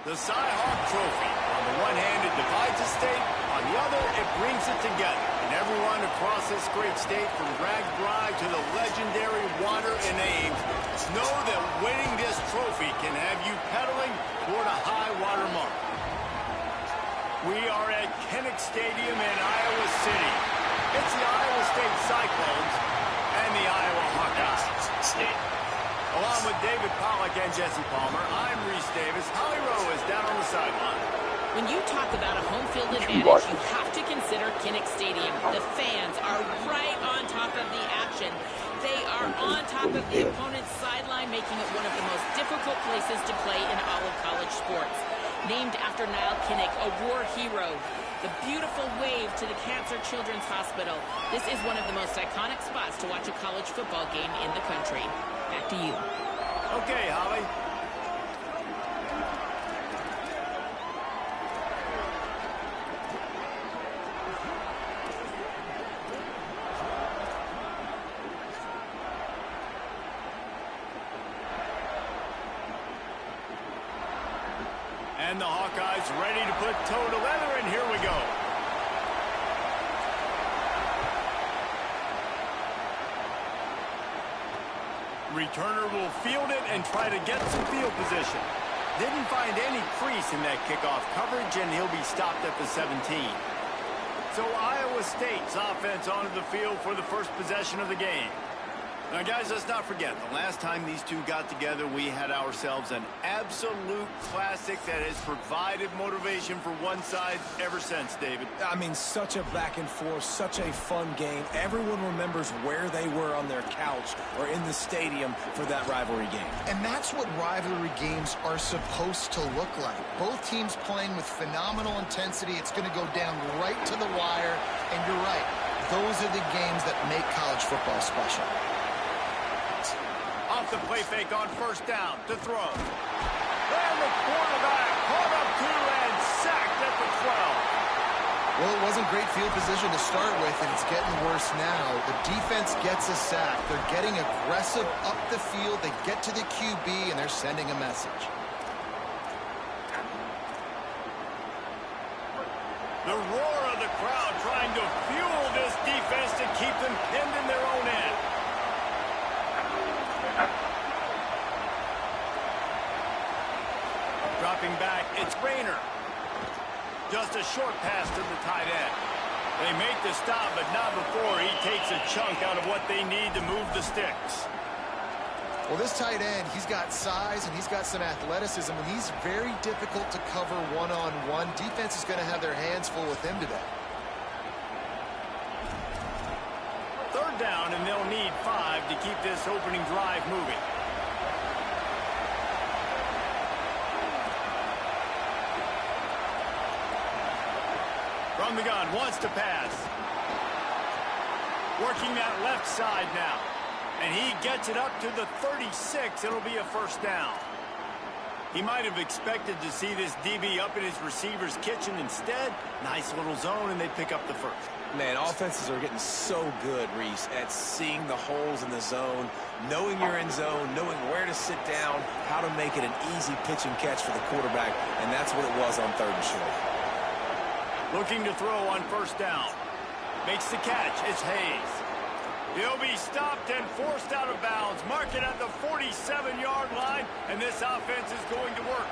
The Cy-Hawk Trophy. On the one hand, it divides a state. On the other, it brings it together. And everyone across this great state, from Bragg Drive to the legendary water in Ames, know that winning this trophy can have you pedaling toward a high water mark. We are at Kinnick Stadium in Iowa City. It's the Iowa State Cyclones and the Iowa Hawkeyes. Along with David Pollack and Jesse Palmer, I'm Reese Davis. Holly Rowe is down on the sideline. When you talk about a home field advantage, you have to consider Kinnick Stadium. The fans are right on top of the action. They are on top of the opponent's sideline, making it one of the most difficult places to play in all of college sports. Named after Niall Kinnick, a war hero, the beautiful wave to the Cancer Children's Hospital. This is one of the most iconic spots to watch a college football game in the country. Back to you. Okay, Holly. And the Hawkeyes ready to put toe to leather, and here we go. Returner will field it and try to get some field position. Didn't find any crease in that kickoff coverage, and he'll be stopped at the 17. So Iowa State's offense onto the field for the first possession of the game. Now, guys, let's not forget, the last time these two got together, we had ourselves an absolute classic that has provided motivation for one side ever since, David. I mean, such a back and forth, such a fun game. Everyone remembers where they were on their couch or in the stadium for that rivalry game. And that's what rivalry games are supposed to look like. Both teams playing with phenomenal intensity. It's going to go down right to the wire. And you're right, those are the games that make college football special. Off the play fake on first down to throw. And the quarterback caught up to and sacked at the 12. Well, it wasn't great field position to start with, and it's getting worse now. The defense gets a sack. They're getting aggressive up the field. They get to the QB, and they're sending a message. The roar of the crowd trying to fuel this defense to keep them pinned in their own end. Dropping back, it's Rayner. Just a short pass to the tight end. They make the stop, but not before he takes a chunk out of what they need to move the sticks. Well, this tight end, he's got size and he's got some athleticism, and he's very difficult to cover one-on-one. Defense is going to have their hands full with him today. Third down, and they'll need 5 to keep this opening drive moving. From the gun, wants to pass. Working that left side now. And he gets it up to the 36. It'll be a first down. He might have expected to see this DB up in his receiver's kitchen. Instead, nice little zone, and they pick up the first. Man, offenses are getting so good, Reese, at seeing the holes in the zone, knowing you're in zone, knowing where to sit down, how to make it an easy pitch and catch for the quarterback, and that's what it was on third and short. Looking to throw on first down. Makes the catch. It's Hayes. He'll be stopped and forced out of bounds. Mark it at the 47-yard line, and this offense is going to work.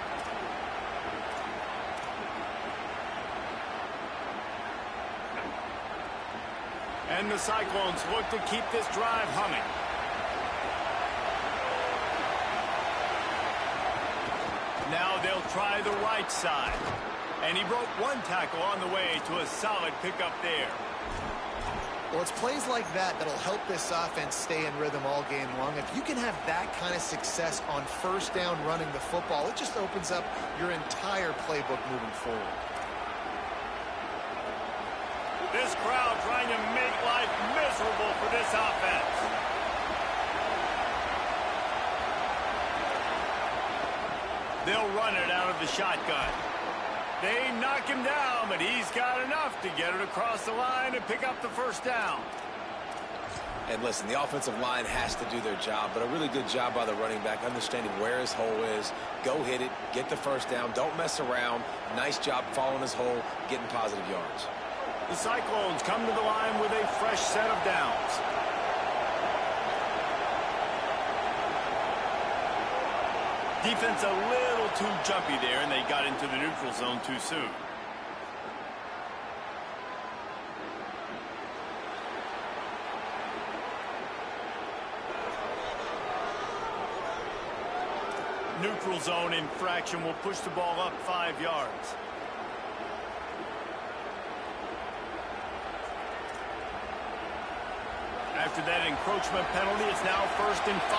And the Cyclones look to keep this drive humming. Now they'll try the right side. And he broke one tackle on the way to a solid pickup there. Well, it's plays like that that'll help this offense stay in rhythm all game long. If you can have that kind of success on first down running the football, it just opens up your entire playbook moving forward. This crowd trying to make life miserable for this offense. They'll run it out of the shotgun. They knock him down, but he's got enough to get it across the line and pick up the first down. And listen, the offensive line has to do their job, but a really good job by the running back, understanding where his hole is. Go hit it, get the first down, don't mess around. Nice job following his hole, getting positive yards. The Cyclones come to the line with a fresh set of downs. Defense a little too jumpy there, and they got into the neutral zone too soon. Neutral zone infraction will push the ball up 5 yards. After that encroachment penalty, it's now 1st and 5.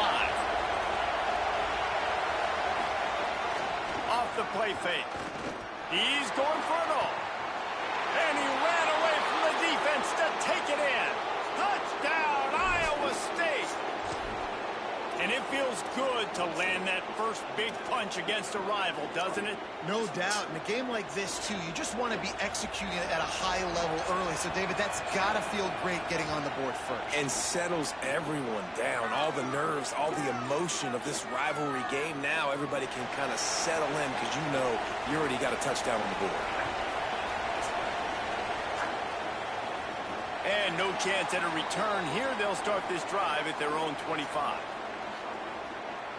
Off the play fake. He's going for it all. And he ran away from the defense to take it in. Touchdown, Iowa State. And it feels good to land that first big punch against a rival, doesn't it? No doubt. In a game like this, too, you just want to be executing it at a high level early. So, David, that's got to feel great getting on the board first. And settles everyone down. All the nerves, all the emotion of this rivalry game. Now everybody can kind of settle in because you know you already got a touchdown on the board. And no chance at a return here. They'll start this drive at their own 25.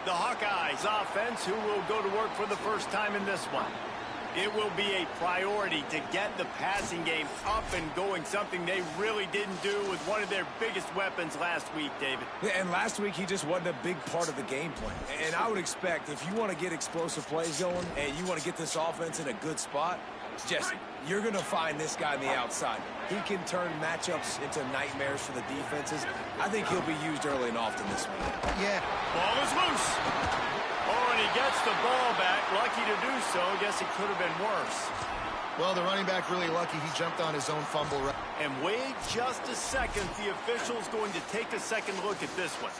The Hawkeyes offense, who will go to work for the first time in this one. It will be a priority to get the passing game up and going, something they really didn't do with one of their biggest weapons last week, David. Yeah, and last week he just wasn't a big part of the game plan. And I would expect if you want to get explosive plays going and you want to get this offense in a good spot, Jesse, you're going to find this guy on the outside. He can turn matchups into nightmares for the defenses. I think he'll be used early and often this week. Yeah. Ball is loose. Oh, and he gets the ball back. Lucky to do so. Guess it could have been worse. Well, the running back really lucky. He jumped on his own fumble. And wait just a second. The official's going to take a second look at this one.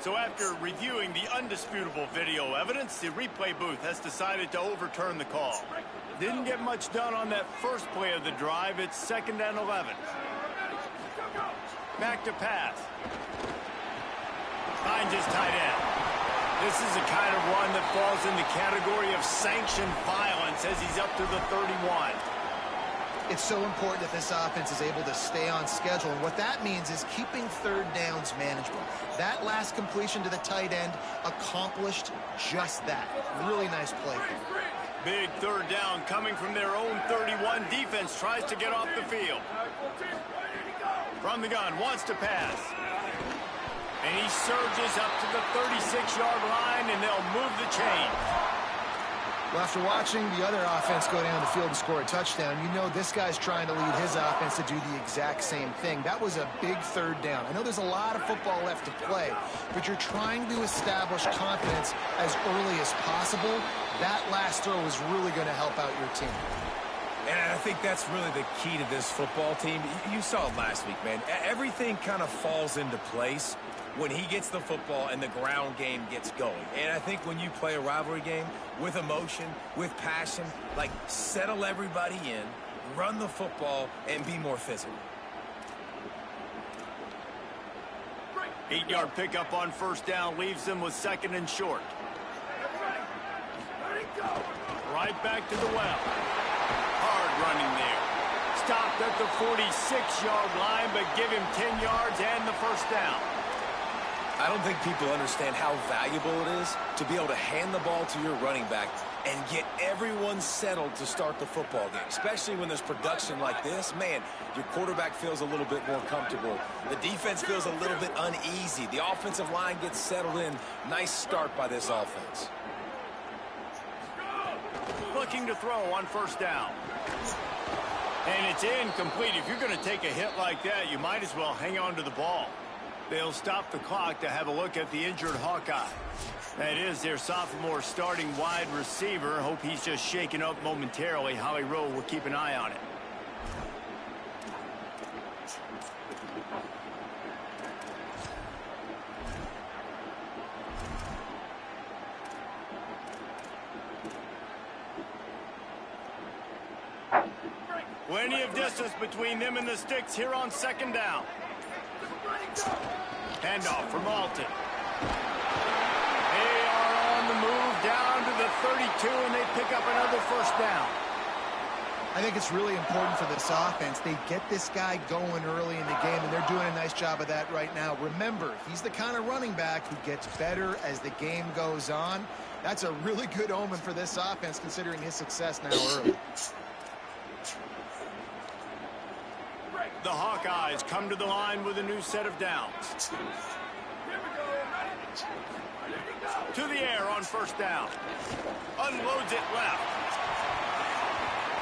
So after reviewing the undisputable video evidence, the replay booth has decided to overturn the call. Didn't get much done on that first play of the drive. It's 2nd and 11. Back to pass. Finds his tight end. This is the kind of run that falls in the category of sanctioned violence as he's up to the 31. It's so important that this offense is able to stay on schedule. And what that means is keeping third downs manageable. That last completion to the tight end accomplished just that. Really nice play. Big 3rd down coming from their own 31. Defense tries to get off the field. From the gun, wants to pass. And he surges up to the 36-yard line, and they'll move the chain. Well, after watching the other offense go down the field and score a touchdown, you know this guy's trying to lead his offense to do the exact same thing. That was a big 3rd down. I know there's a lot of football left to play, but you're trying to establish confidence as early as possible. That last throw is really going to help out your team. And I think that's really the key to this football team. You saw it last week, man. Everything kind of falls into place when he gets the football and the ground game gets going. And I think when you play a rivalry game with emotion, with passion, like settle everybody in, run the football, and be more physical. 8-yard pickup on 1st down leaves them with 2nd and short. Right back to the well. Hard running there. Stopped at the 46-yard line, but give him 10 yards and the 1st down. I don't think people understand how valuable it is to be able to hand the ball to your running back and get everyone settled to start the football game, especially when there's production like this. Man, your quarterback feels a little bit more comfortable. The defense feels a little bit uneasy. The offensive line gets settled in. Nice start by this offense. Looking to throw on 1st down. And it's incomplete. If you're going to take a hit like that, you might as well hang on to the ball. They'll stop the clock to have a look at the injured Hawkeye. That is their sophomore starting wide receiver. Hope he's just shaken up momentarily. Holly Rowe will keep an eye on it. Plenty of distance between them and the sticks here on 2nd down. Handoff from Alton. They are on the move down to the 32, and they pick up another 1st down. I think it's really important for this offense. They get this guy going early in the game, and they're doing a nice job of that right now. Remember, he's the kind of running back who gets better as the game goes on. That's a really good omen for this offense, considering his success now early. The Hawkeyes come to the line with a new set of downs. To the air on first down. Unloads it left.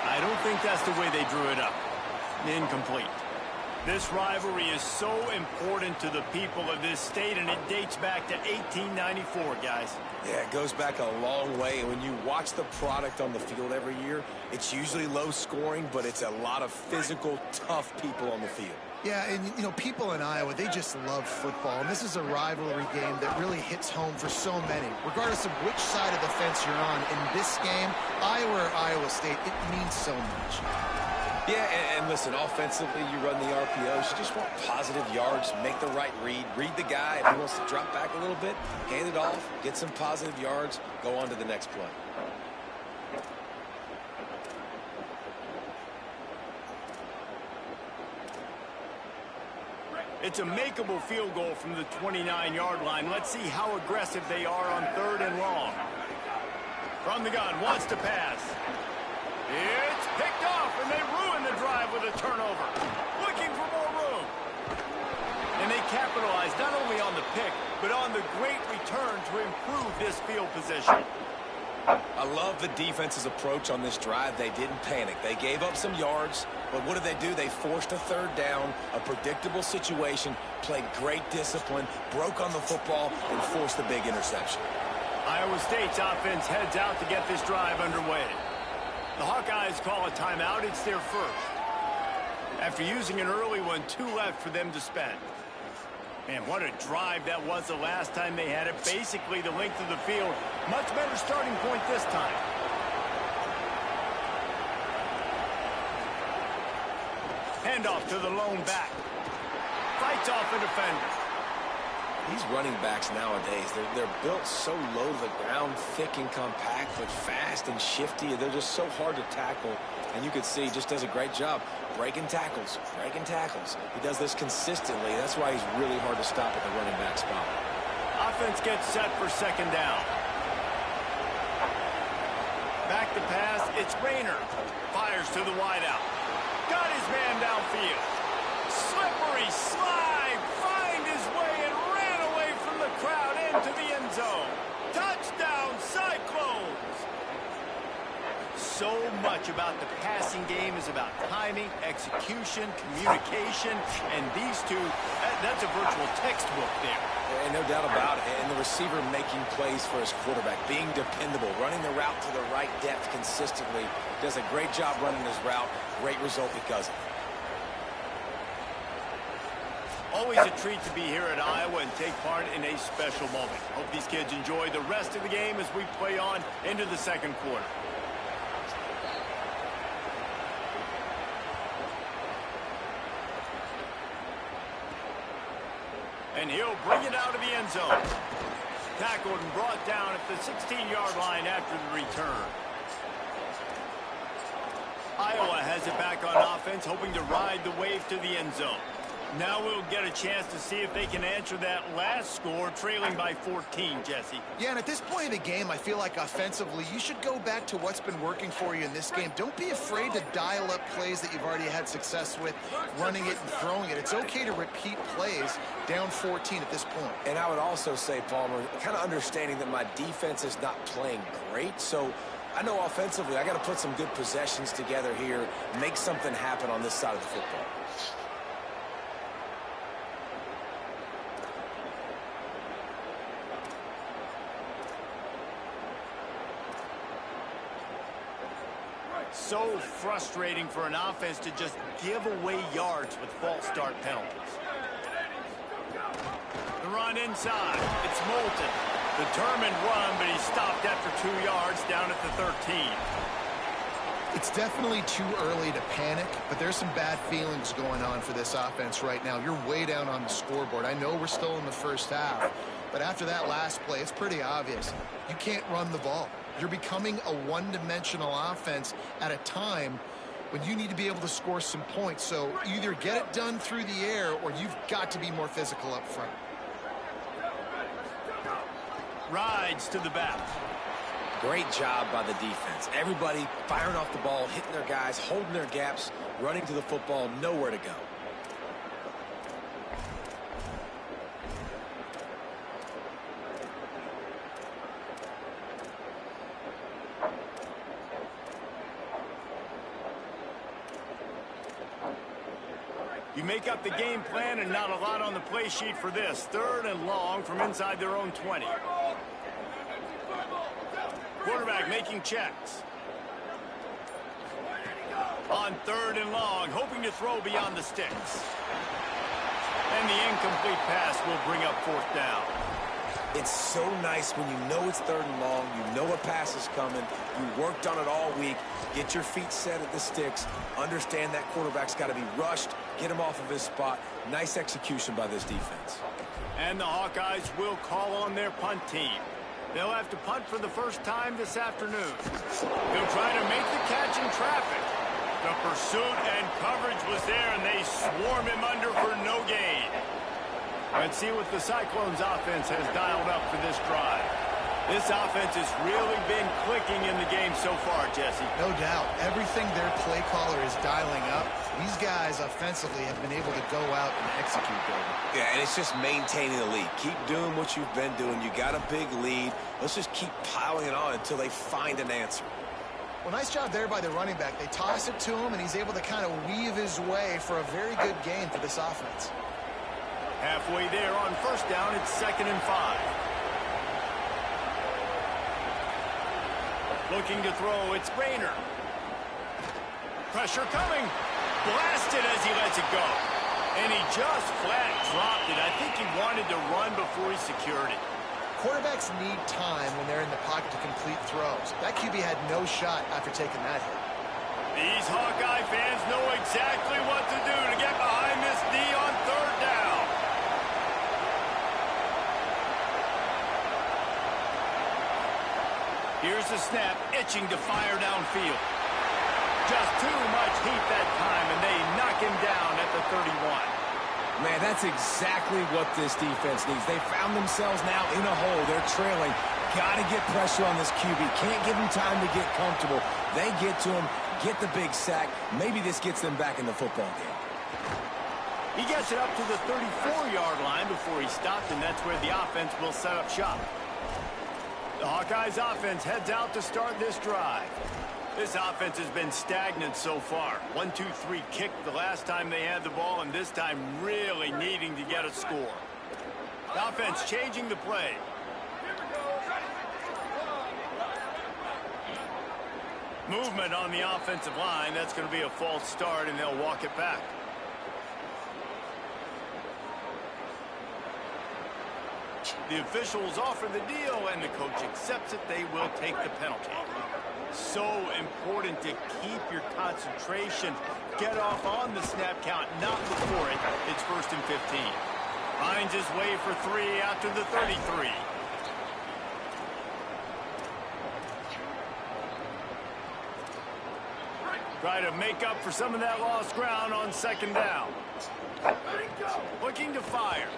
I don't think that's the way they drew it up. Incomplete. This rivalry is so important to the people of this state, and it dates back to 1894, guys. Yeah, it goes back a long way. And when you watch the product on the field every year, it's usually low scoring, but it's a lot of physical, tough people on the field. Yeah, and, you know, people in Iowa, they just love football. And this is a rivalry game that really hits home for so many. Regardless of which side of the fence you're on, in this game, Iowa or Iowa State, it means so much. Yeah, and listen, offensively, you run the RPOs. You just want positive yards, make the right read the guy. If he wants to drop back a little bit, hand it off, get some positive yards, go on to the next play. It's a makeable field goal from the 29-yard line. Let's see how aggressive they are on 3rd and long. From the gun, wants to pass. It's picked off, and they ruin the drive with a turnover. Looking for more room. And they capitalize not only on the pick, but on the great return to improve this field position. I love the defense's approach on this drive. They didn't panic. They gave up some yards, but what did they do? They forced a 3rd down, a predictable situation, played great discipline, broke on the football, and forced the big interception. Iowa State's offense heads out to get this drive underway. The Hawkeyes call a timeout. It's their first. After using an early one, 2 left for them to spend. Man, what a drive that was the last time they had it. Basically the length of the field. Much better starting point this time. Handoff to the lone back. Fights off a defender. These running backs nowadays, they're built so low to the ground, thick and compact, but fast and shifty. They're just so hard to tackle. And you can see he just does a great job breaking tackles, breaking tackles. He does this consistently. That's why he's really hard to stop at the running back spot. Offense gets set for 2nd down. Back to pass. It's Rayner. Fires to the wideout. Got his man downfield. Slippery slide. Find his way and ran away from the crowd into the end zone. Touchdown, Cyclones! So much about the passing game is about timing, execution, communication, and these two, that's a virtual textbook there. And no doubt about it. And the receiver making plays for his quarterback, being dependable, running the route to the right depth consistently. Does a great job running his route. Great result because of it. Always a treat to be here at Iowa and take part in a special moment. Hope these kids enjoy the rest of the game as we play on into the 2nd quarter. And he'll bring it out of the end zone. Tackled and brought down at the 16-yard line after the return. Iowa has it back on offense, hoping to ride the wave to the end zone. Now we'll get a chance to see if they can answer that last score, trailing by 14, Jesse. Yeah, and at this point in the game, I feel like offensively, you should go back to what's been working for you in this game. Don't be afraid to dial up plays that you've already had success with, running it and throwing it. It's okay to repeat plays down 14 at this point. And I would also say, Palmer, kind of understanding that my defense is not playing great, so I know offensively I got to put some good possessions together here, make something happen on this side of the football. So frustrating for an offense to just give away yards with false start penalties. The run inside. It's Moulton. Determined run, but he stopped after 2 yards down at the 13. It's definitely too early to panic, but there's some bad feelings going on for this offense right now. You're way down on the scoreboard. I know we're still in the first half, but after that last play, it's pretty obvious. You can't run the ball. You're becoming a one-dimensional offense at a time when you need to be able to score some points. So either get it done through the air or you've got to be more physical up front. Rides to the back. Great job by the defense. Everybody firing off the ball, hitting their guys, holding their gaps, running to the football, nowhere to go. You make up the game plan and not a lot on the play sheet for this. 3rd and long from inside their own 20. Quarterback making checks. On 3rd and long, hoping to throw beyond the sticks. And the incomplete pass will bring up 4th down. It's so nice when you know it's 3rd and long, you know a pass is coming, you worked on it all week, get your feet set at the sticks, understand that quarterback's got to be rushed, get him off of his spot. Nice execution by this defense. And the Hawkeyes will call on their punt team. They'll have to punt for the first time this afternoon. They'll try to make the catch in traffic. The pursuit and coverage was there, and they swarm him under for no gain. Let's see what the Cyclones offense has dialed up for this drive. This offense has really been clicking in the game so far, Jesse. No doubt. Everything their play caller is dialing up, these guys offensively have been able to go out and execute, David. Yeah, and it's just maintaining the lead. Keep doing what you've been doing. You got a big lead. Let's just keep piling it on until they find an answer. Well, nice job there by the running back. They toss it to him, and he's able to kind of weave his way for a very good gain for this offense. Halfway there on 1st down, it's 2nd and 5. Looking to throw, it's Rayner. Pressure coming. Blasted as he lets it go. And he just flat dropped it. I think he wanted to run before he secured it. Quarterbacks need time when they're in the pocket to complete throws. That QB had no shot after taking that hit. These Hawkeye fans know exactly what to do to get behind this D on 3rd down. Here's the snap, itching to fire downfield. Just too much heat that time, and they knock him down at the 31. Man, that's exactly what this defense needs. They found themselves now in a hole. They're trailing. Got to get pressure on this QB. Can't give him time to get comfortable. They get to him, get the big sack. Maybe this gets them back in the football game. He gets it up to the 34-yard line before he stopped, and that's where the offense will set up shop. The Hawkeyes offense heads out to start this drive. This offense has been stagnant so far. 1-2-3 kick the last time they had the ball, and this time really needing to get a score. The offense changing the play. Movement on the offensive line. That's going to be a false start, and they'll walk it back. The officials offer the deal, and the coach accepts it. They will take the penalty. So important to keep your concentration. Get off on the snap count, not before it. It's 1st and 15. Finds his way for 3 after the 33. Try to make up for some of that lost ground on 2nd down. Looking to fire.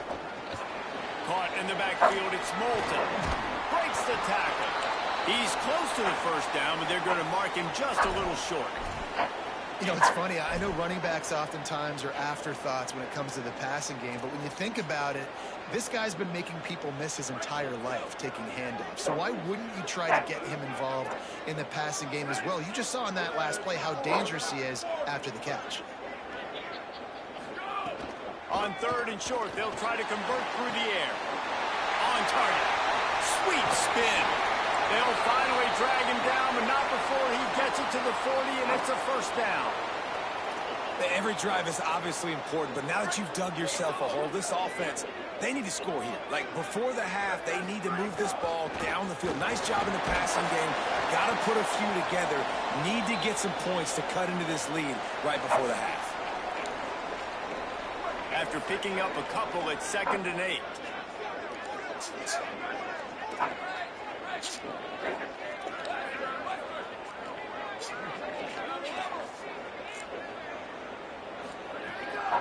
Caught in the backfield, it's Moulton. Breaks the tackle. He's close to the 1st down, but they're going to mark him just a little short. You know, it's funny. I know running backs oftentimes are afterthoughts when it comes to the passing game, but when you think about it, this guy's been making people miss his entire life taking handoffs. So why wouldn't you try to get him involved in the passing game as well? You just saw in that last play how dangerous he is after the catch. On 3rd and short, they'll try to convert through the air. On target. Sweet spin. They'll finally drag him down, but not before he gets it to the 40, and it's a 1st down. Every drive is obviously important, but now that you've dug yourself a hole, this offense, they need to score here. Like, before the half, they need to move this ball down the field. Nice job in the passing game. Got to put a few together. Need to get some points to cut into this lead right before the half. After picking up a couple, it's 2nd and 8.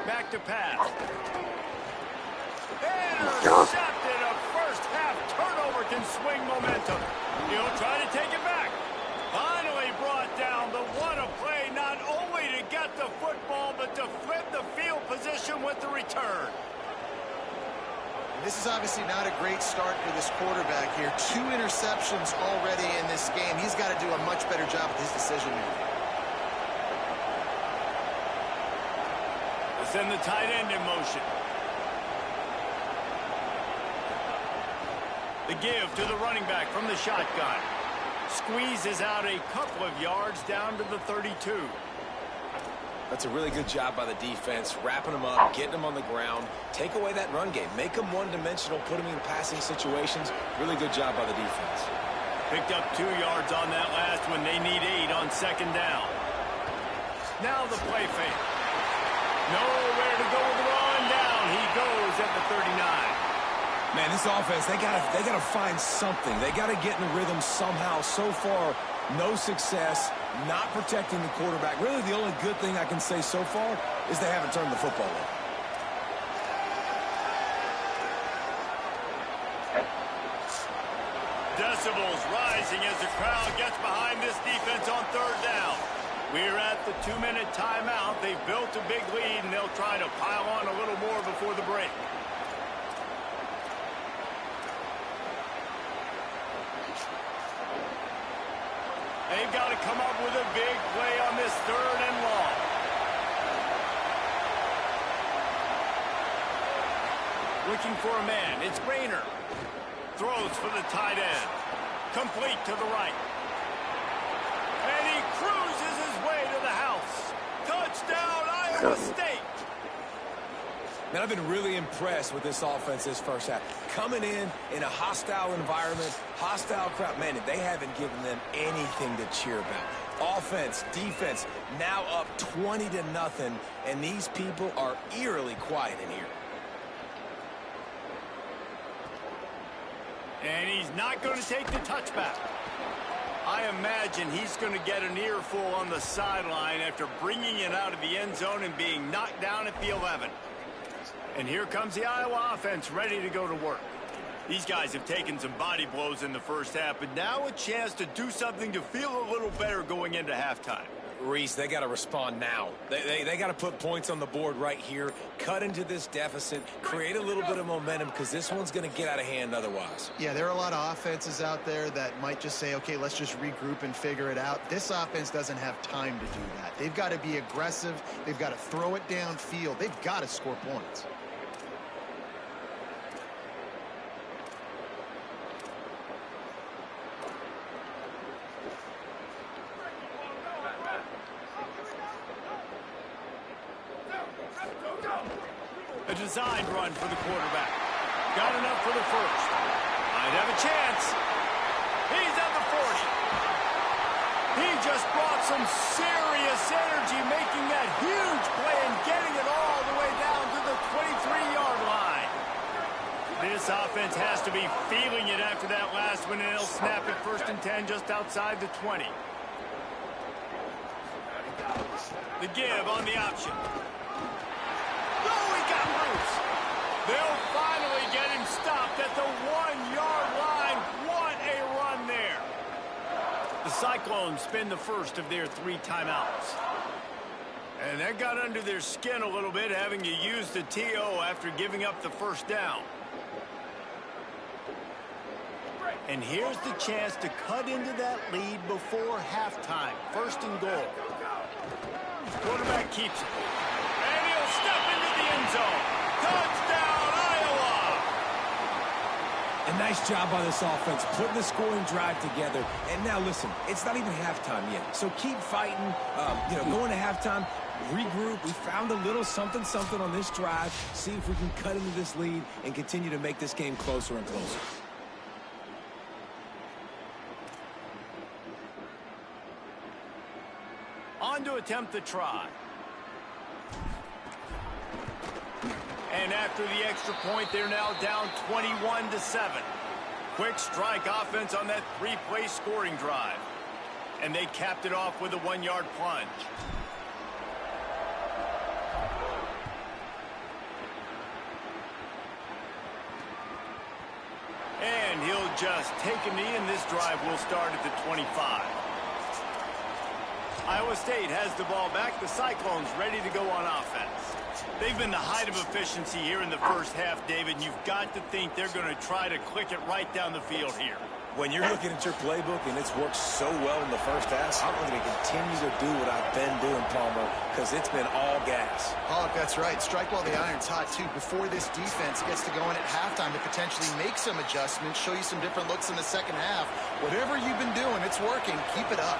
Back to pass. Intercepted. A 1st half turnover can swing momentum. He'll try to take it back. Finally brought down. The what a play, not only to get the football, but to flip the field position with the return. This is obviously not a great start for this quarterback here. 2 interceptions already in this game. He's got to do a much better job with his decision making. The send the tight end in motion. The give to the running back from the shotgun. Squeezes out a couple of yards down to the 32. That's a really good job by the defense, wrapping them up, getting them on the ground. Take away that run game. Make them one-dimensional, put them in passing situations. Really good job by the defense. Picked up 2 yards on that last one. They need 8 on second down. Now the play fake. Nowhere to go with the run. Down he goes at the 39. Man, this offense, they gotta find something. They gotta get in the rhythm somehow. So far, no success, not protecting the quarterback. Really, the only good thing I can say so far is they haven't turned the football over. Decibels rising as the crowd gets behind this defense on third down. We're at the 2-minute timeout. They've built a big lead, and they'll try to pile on a little more before the break. They've got to come up with a big play on this third and long. Looking for a man. It's Rayner. Throws for the tight end. Complete to the right. And he cruises his way to the house. Touchdown, Iowa State. Man, I've been really impressed with this offense this first half. Coming in a hostile environment, hostile crowd. Man, they haven't given them anything to cheer about. Offense, defense, now up 20-0, and these people are eerily quiet in here. And he's not going to take the touchback. I imagine he's going to get an earful on the sideline after bringing it out of the end zone and being knocked down at the 11. And here comes the Iowa offense ready to go to work. These guys have taken some body blows in the first half, but now a chance to do something to feel a little better going into halftime. Reese, they got to respond now. They got to put points on the board right here, cut into this deficit, create a little bit of momentum, because this one's going to get out of hand otherwise. Yeah, there are a lot of offenses out there that might just say, okay, let's just regroup and figure it out. This offense doesn't have time to do that. They've got to be aggressive. They've got to throw it downfield. They've got to score points. A designed run for the quarterback. Got enough for the first. Might have a chance. He's at the 40. He just brought some serious energy, making that huge play and getting it all the way down to the 23-yard line. This offense has to be feeling it after that last one, and they'll snap it 1st and 10 just outside the 20. The give on the option. They'll finally get him stopped at the 1-yard line. What a run there. The Cyclones spend the first of their 3 timeouts. And that got under their skin a little bit, having to use the TO after giving up the first down. And here's the chance to cut into that lead before halftime. 1st and goal. Quarterback keeps it. And he'll step into the end zone. Touchdown, Iowa! A nice job by this offense, putting the scoring drive together. And now, listen, it's not even halftime yet. So keep fighting, going to halftime, regroup. We found a little something on this drive. See if we can cut into this lead and continue to make this game closer and closer. On to attempt the try. And after the extra point, they're now down 21-7. Quick strike offense on that 3-play scoring drive. And they capped it off with a 1-yard plunge. And he'll just take a knee, and this drive will start at the 25. Iowa State has the ball back. The Cyclones ready to go on offense. They've been the height of efficiency here in the first half, David. You've got to think they're going to try to click it right down the field here. When you're looking at your playbook and it's worked so well in the first half, I'm going to continue to do what I've been doing, Palmer, because it's been all gas. Oh, that's right. Strike while the iron's hot, too. Before this defense gets to go in at halftime to potentially make some adjustments, show you some different looks in the second half. Whatever you've been doing, it's working. Keep it up.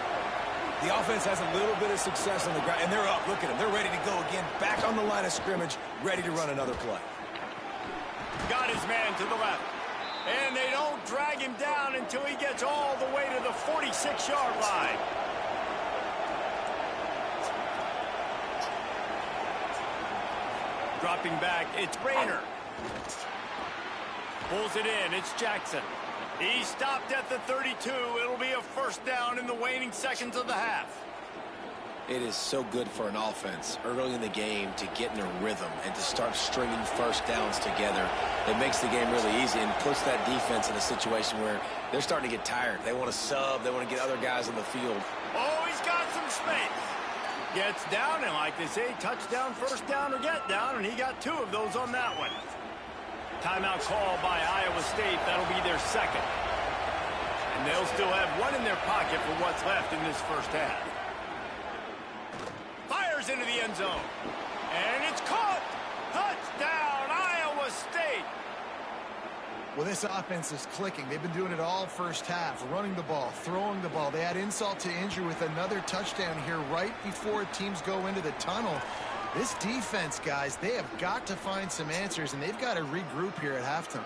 The offense has a little bit of success on the ground, and they're up. Look at them. They're ready to go again, back on the line of scrimmage, ready to run another play. Got his man to the left. And they don't drag him down until he gets all the way to the 46-yard line. Dropping back, it's Rayner. Pulls it in, it's Jackson. He stopped at the 32. It'll be a first down in the waning seconds of the half. It is so good for an offense early in the game to get in a rhythm and to start stringing first downs together. It makes the game really easy and puts that defense in a situation where they're starting to get tired. They want to sub. They want to get other guys on the field. Oh, he's got some space. Gets down, and like they say, touchdown, first down, or get down, and he got 2 of those on that one. Timeout call by Iowa State. That'll be their second. And they'll still have 1 in their pocket for what's left in this first half. Fires into the end zone. And it's caught. Touchdown, Iowa State. Well, this offense is clicking. They've been doing it all first half, running the ball, throwing the ball. They add insult to injury with another touchdown here right before teams go into the tunnel. This defense, guys, they have got to find some answers, and they've got to regroup here at halftime.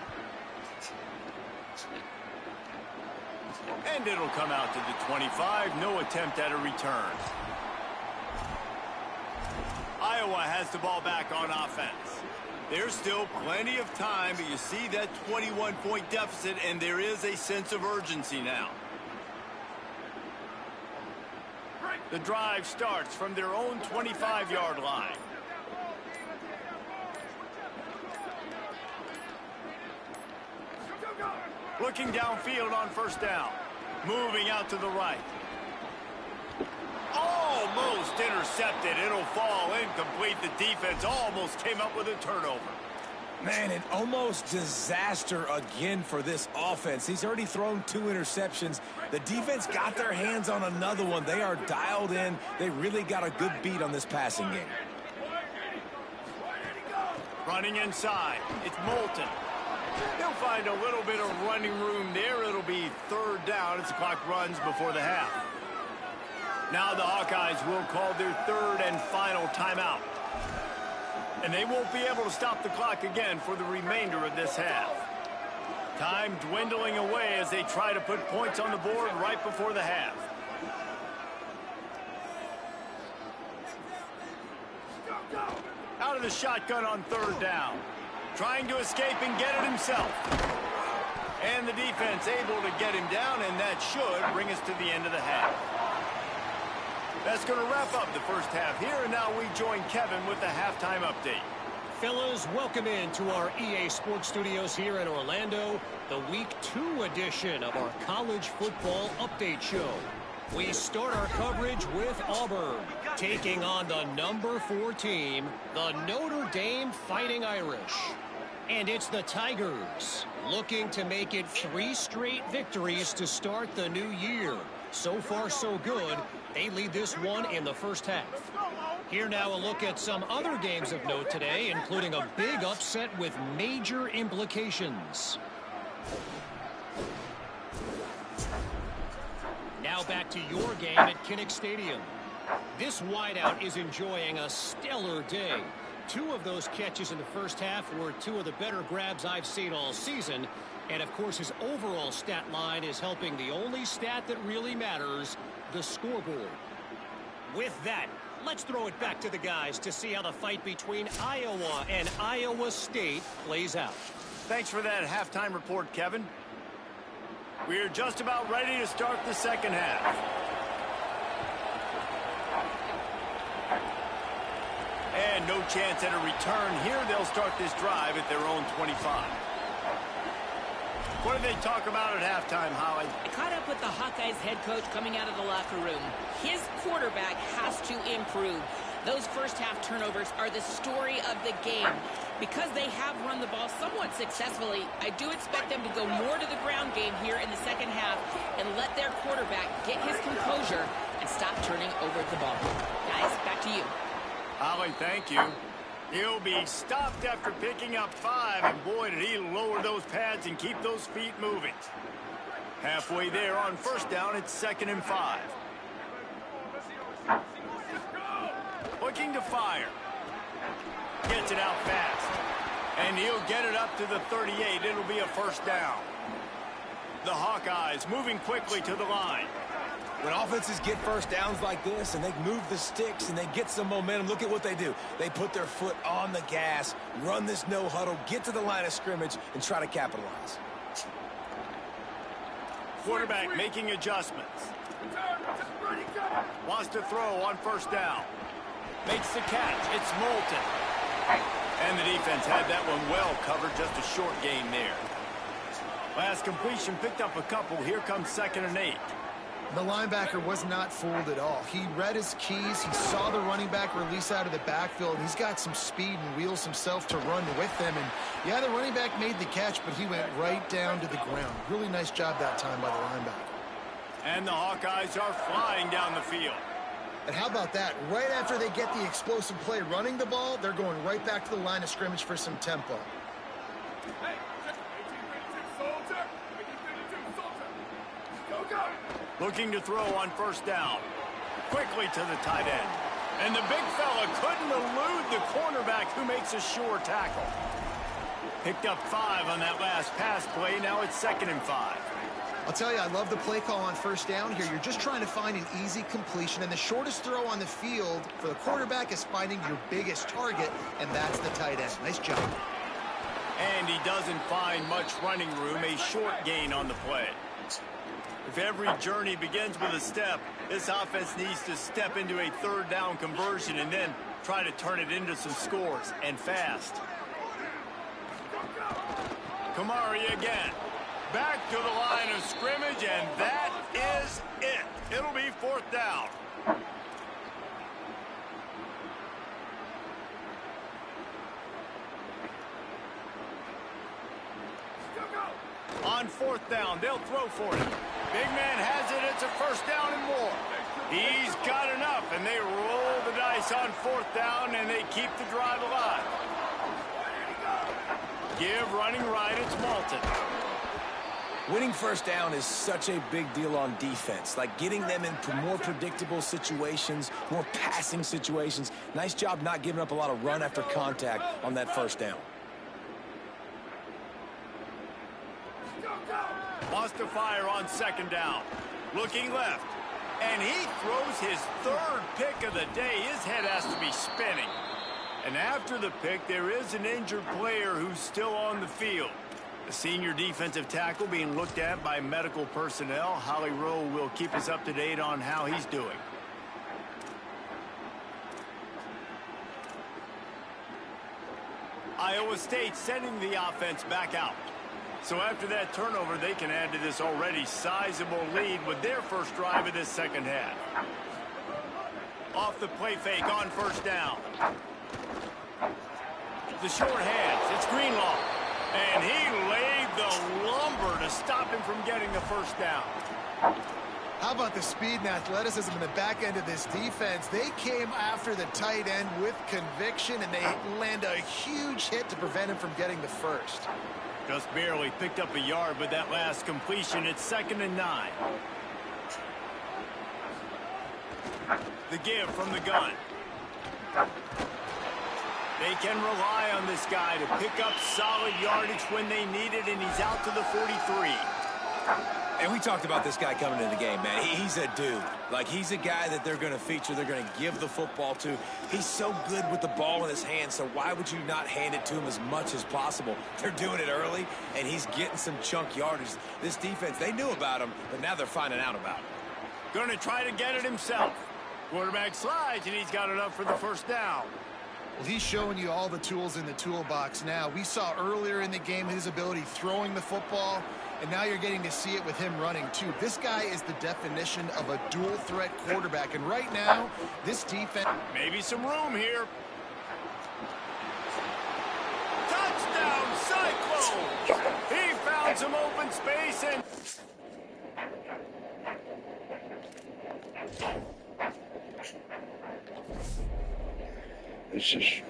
And it'll come out to the 25. No attempt at a return. Iowa has the ball back on offense. There's still plenty of time, but you see that 21-point deficit, and there is a sense of urgency now. The drive starts from their own 25-yard line. Looking downfield on first down. Moving out to the right. Almost intercepted. It'll fall incomplete. The defense almost came up with a turnover. Man, an almost disaster again for this offense. He's already thrown 2 interceptions. The defense got their hands on another one. They are dialed in. They really got a good beat on this passing game. Running inside. It's Moulton. They'll find a little bit of running room there. It'll be third down as the clock runs before the half. Now the Hawkeyes will call their third and final timeout. And they won't be able to stop the clock again for the remainder of this half. Time dwindling away as they try to put points on the board right before the half. Out of the shotgun on third down. Trying to escape and get it himself. And the defense able to get him down, and that should bring us to the end of the half. That's going to wrap up the first half here, and now we join Kevin with the halftime update. Fellas, welcome into our EA Sports Studios here in Orlando, the Week 2 edition of our College Football Update Show. We start our coverage with Auburn, taking on the number 4 team, the Notre Dame Fighting Irish. And it's the Tigers, looking to make it 3 straight victories to start the new year. So far, so good. They lead this one in the first half. Here now a look at some other games of note today, including a big upset with major implications. Now back to your game at Kinnick Stadium. This wideout is enjoying a stellar day. 2 of those catches in the first half were 2 of the better grabs I've seen all season. And, of course, his overall stat line is helping the only stat that really matters, the scoreboard. With that, let's throw it back to the guys to see how the fight between Iowa and Iowa State plays out. Thanks for that halftime report, Kevin. We're just about ready to start the second half. And no chance at a return here. They'll start this drive at their own 25. What did they talk about at halftime, Holly? I caught up with the Hawkeyes head coach coming out of the locker room. His quarterback has to improve. Those first half turnovers are the story of the game. Because they have run the ball somewhat successfully, I do expect them to go more to the ground game here in the second half and let their quarterback get his composure and stop turning over the ball. Guys, back to you. Holly, thank you. He'll be stopped after picking up 5, and boy, did he lower those pads and keep those feet moving. Halfway there on first down, it's 2nd and 5. Looking to fire. Gets it out fast. And he'll get it up to the 38. It'll be a first down. The Hawkeyes moving quickly to the line. When offenses get first downs like this and they move the sticks and they get some momentum, look at what they do. They put their foot on the gas, run this no huddle, get to the line of scrimmage, and try to capitalize. Quarterback making adjustments. Wants to throw on first down. Makes the catch. It's Moulton. And the defense had that one well covered. Just a short gain there. Last completion picked up a couple. Here comes 2nd and 8. The linebacker was not fooled at all. He read his keys. He saw the running back release out of the backfield. He's got some speed and wheels himself to run with them. And, yeah, the running back made the catch, but he went right down to the ground. Really nice job that time by the linebacker. And the Hawkeyes are flying down the field. And how about that? Right after they get the explosive play running the ball, they're going right back to the line of scrimmage for some tempo. Looking to throw on first down. Quickly to the tight end. And the big fella couldn't elude the cornerback who makes a sure tackle. Picked up 5 on that last pass play. Now it's 2nd and 5. I'll tell you, I love the play call on first down here. You're just trying to find an easy completion, and the shortest throw on the field for the quarterback is finding your biggest target, and that's the tight end. Nice job. And he doesn't find much running room. A short gain on the play. If every journey begins with a step, this offense needs to step into a 3rd down conversion and then try to turn it into some scores, and fast. Kamari again. Back to the line of scrimmage, and that is it. It'll be 4th down. On 4th down, they'll throw for it. Big man has it. It's a first down and more. He's got enough, and they roll the dice on 4th down, and they keep the drive alive. Give running right. It's Moulton. Winning first down is such a big deal on defense, like getting them into more predictable situations, more passing situations. Nice job not giving up a lot of run after contact on that first down. Wants to fire on 2nd down. Looking left. And he throws his 3rd pick of the day. His head has to be spinning. And after the pick, there is an injured player who's still on the field. The senior defensive tackle being looked at by medical personnel. Holly Rowe will keep us up to date on how he's doing. Iowa State sending the offense back out. So after that turnover, they can add to this already sizable lead with their first drive of this second half. Off the play fake on first down. The short hands, it's Greenlaw. And he laid the lumber to stop him from getting the first down. How about the speed and athleticism in the back end of this defense? They came after the tight end with conviction, and they land a huge hit to prevent him from getting the first. Just barely picked up a yard with that last completion. It's 2nd and 9. The give from the gun. They can rely on this guy to pick up solid yardage when they need it, and he's out to the 43. And we talked about this guy coming into the game, man. He's a dude. Like, he's a guy that they're going to feature, they're going to give the football to. He's so good with the ball in his hand, so why would you not hand it to him as much as possible? They're doing it early, and he's getting some chunk yardage. This defense, they knew about him, but now they're finding out about him. Going to try to get it himself. Quarterback slides, and he's got enough for the first down. Well, he's showing you all the tools in the toolbox now. We saw earlier in the game his ability throwing the football, and now you're getting to see it with him running, too. This guy is the definition of a dual-threat quarterback, and right now, this defense... Maybe some room here. finds some open space and... This is...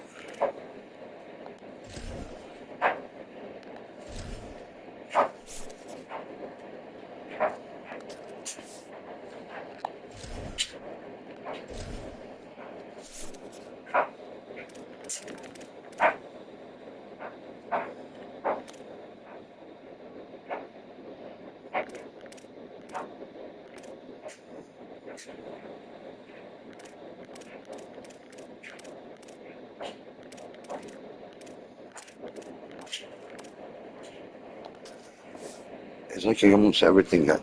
It's like almost everything got...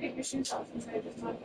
Take your shoes off inside the top.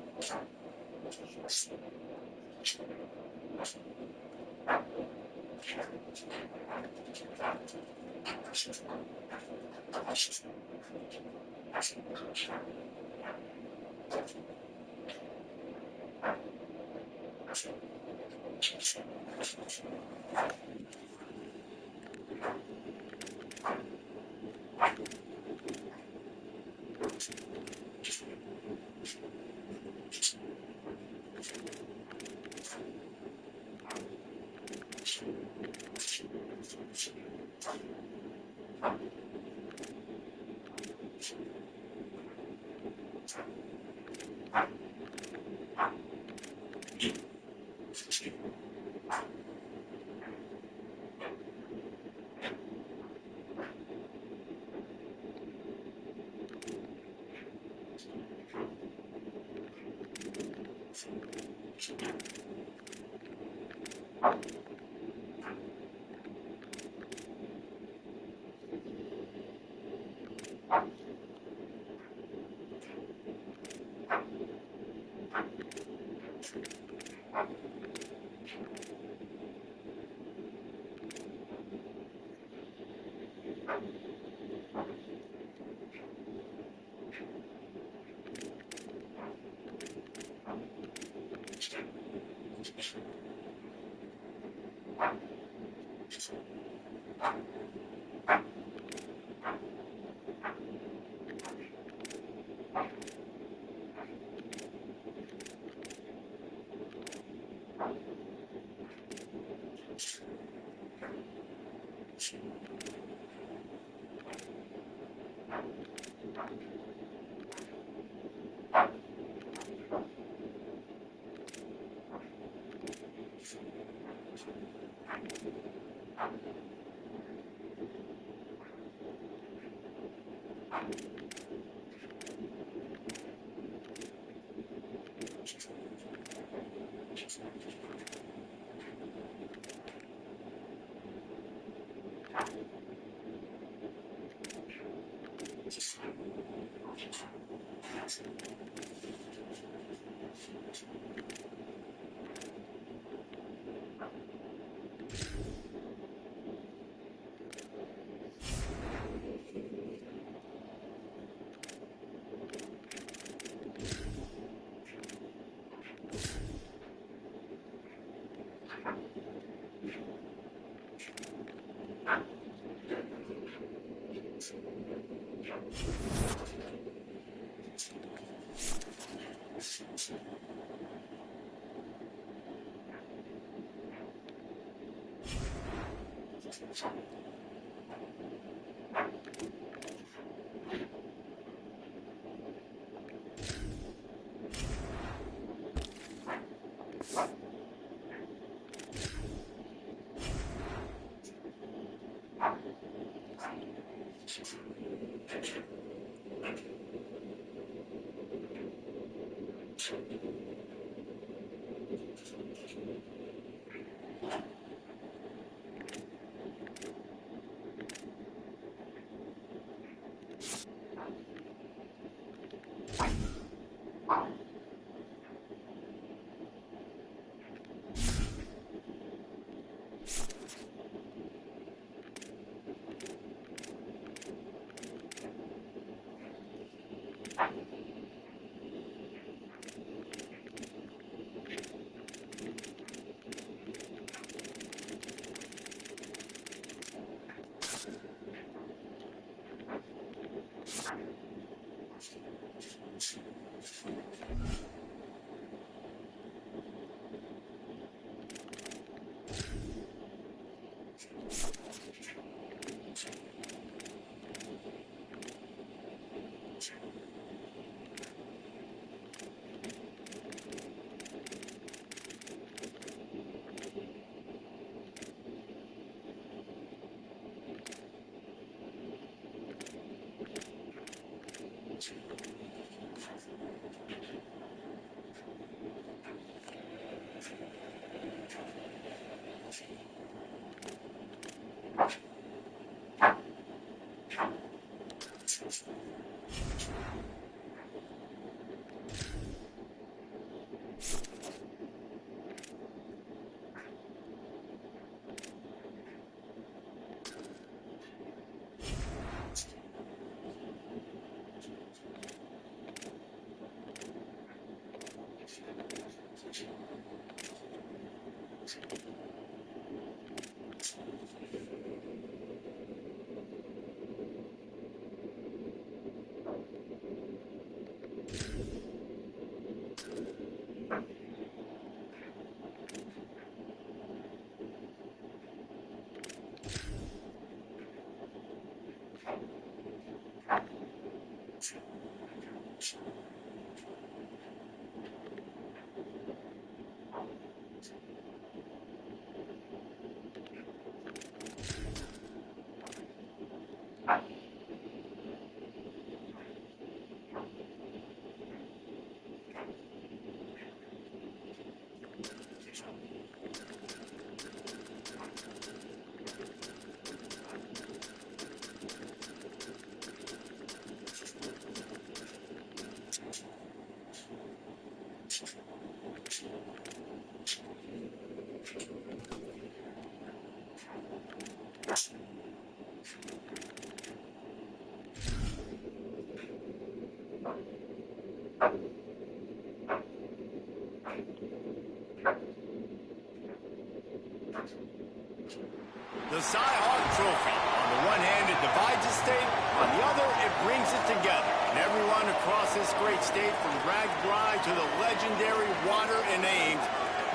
The Cy Hawk Trophy. On the one hand, it divides a state. On the other, it brings it together. And everyone across this great state, from Ragsbri to the legendary Water and Ames,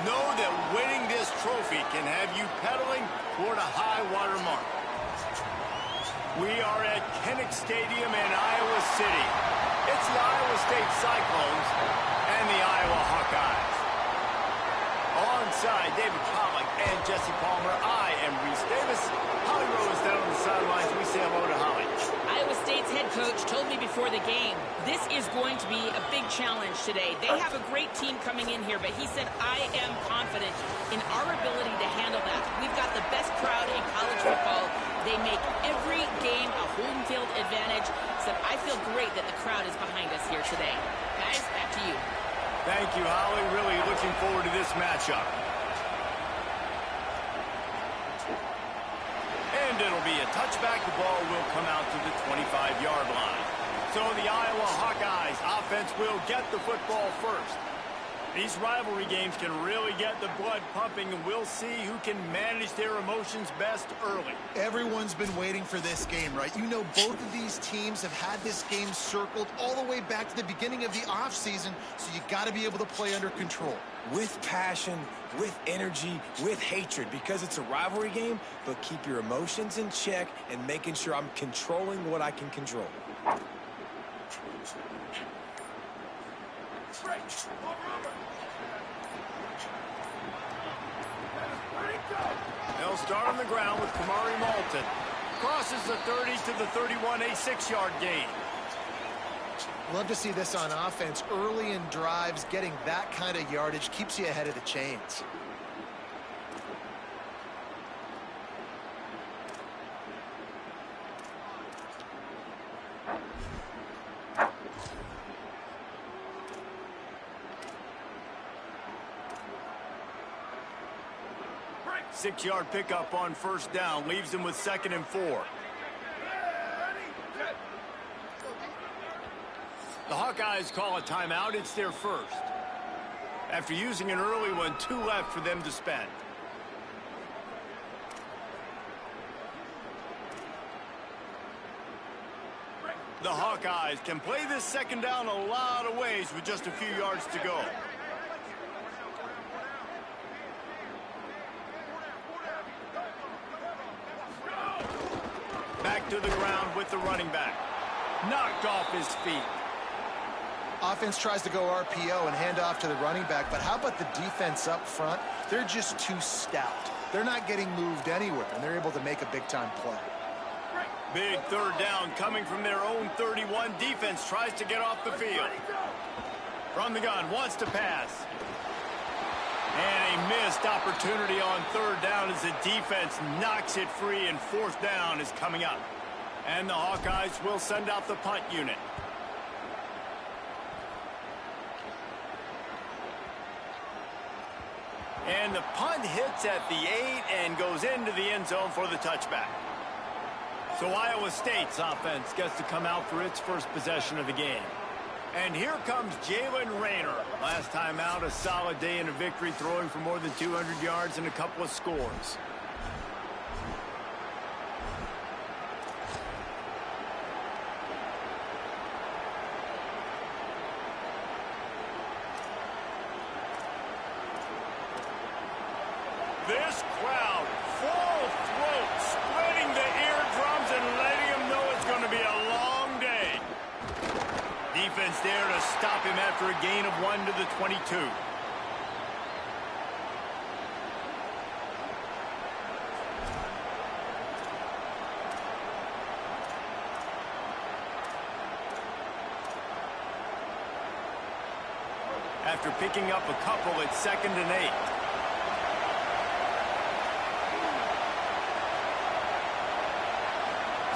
know that winning this trophy can have you pedaling toward a high water mark. We are at Kinnick Stadium in Iowa City. It's the Iowa State Cyclones and the Iowa Hawkeyes. Alongside David Pollack and Jesse Palmer, I am Reese Davis. Holly Rowe is down on the sidelines. We say hello to Holly. Iowa State's head coach told me before the game, this is going to be a big challenge today. They have a great team coming in here, but he said, I am confident in our ability to handle that. We've got the best crowd in college football. They make every game a home field advantage. Said, I feel great that the crowd is behind us here today. Guys, back to you. Thank you, Holly. Really looking forward to this matchup. And it'll be a touchback. The ball will come out to the 25-yard line. So the Iowa Hawkeyes offense will get the football first. These rivalry games can really get the blood pumping, and we'll see who can manage their emotions best early. Everyone's been waiting for this game, right? You know, both of these teams have had this game circled all the way back to the beginning of the offseason, so you got to be able to play under control. With passion, with energy, with hatred, because it's a rivalry game, but keep your emotions in check and making sure I'm controlling what I can control. They'll start on the ground with Kamari Malton. Crosses the 30 to the 31, a 6-yard gain. Love to see this on offense. Early in drives, getting that kind of yardage keeps you ahead of the chains. Six-yard pickup on first down. Leaves him with 2nd and 4. The Hawkeyes call a timeout. It's their first. After using an early one, 2 left for them to spend. The Hawkeyes can play this second down a lot of ways with just a few yards to go. Back to the ground with the running back. Knocked off his feet. Offense tries to go RPO and hand off to the running back, but how about the defense up front? They're just too stout. They're not getting moved anywhere, and they're able to make a big-time play. Big third down coming from their own 31. Defense tries to get off the field. From the gun, wants to pass. And a missed opportunity on third down as the defense knocks it free, and fourth down is coming up. And the Hawkeyes will send out the punt unit. And the punt hits at the 8 and goes into the end zone for the touchback. So Iowa State's offense gets to come out for its first possession of the game. And here comes Jalen Rayner. Last time out, a solid day in a victory, throwing for more than 200 yards and a couple of scores. This crowd, full throat, splitting the eardrums and letting them know it's going to be a long day. defense there to stop him after a gain of 1 to the 22. After picking up a couple at 2nd and 8.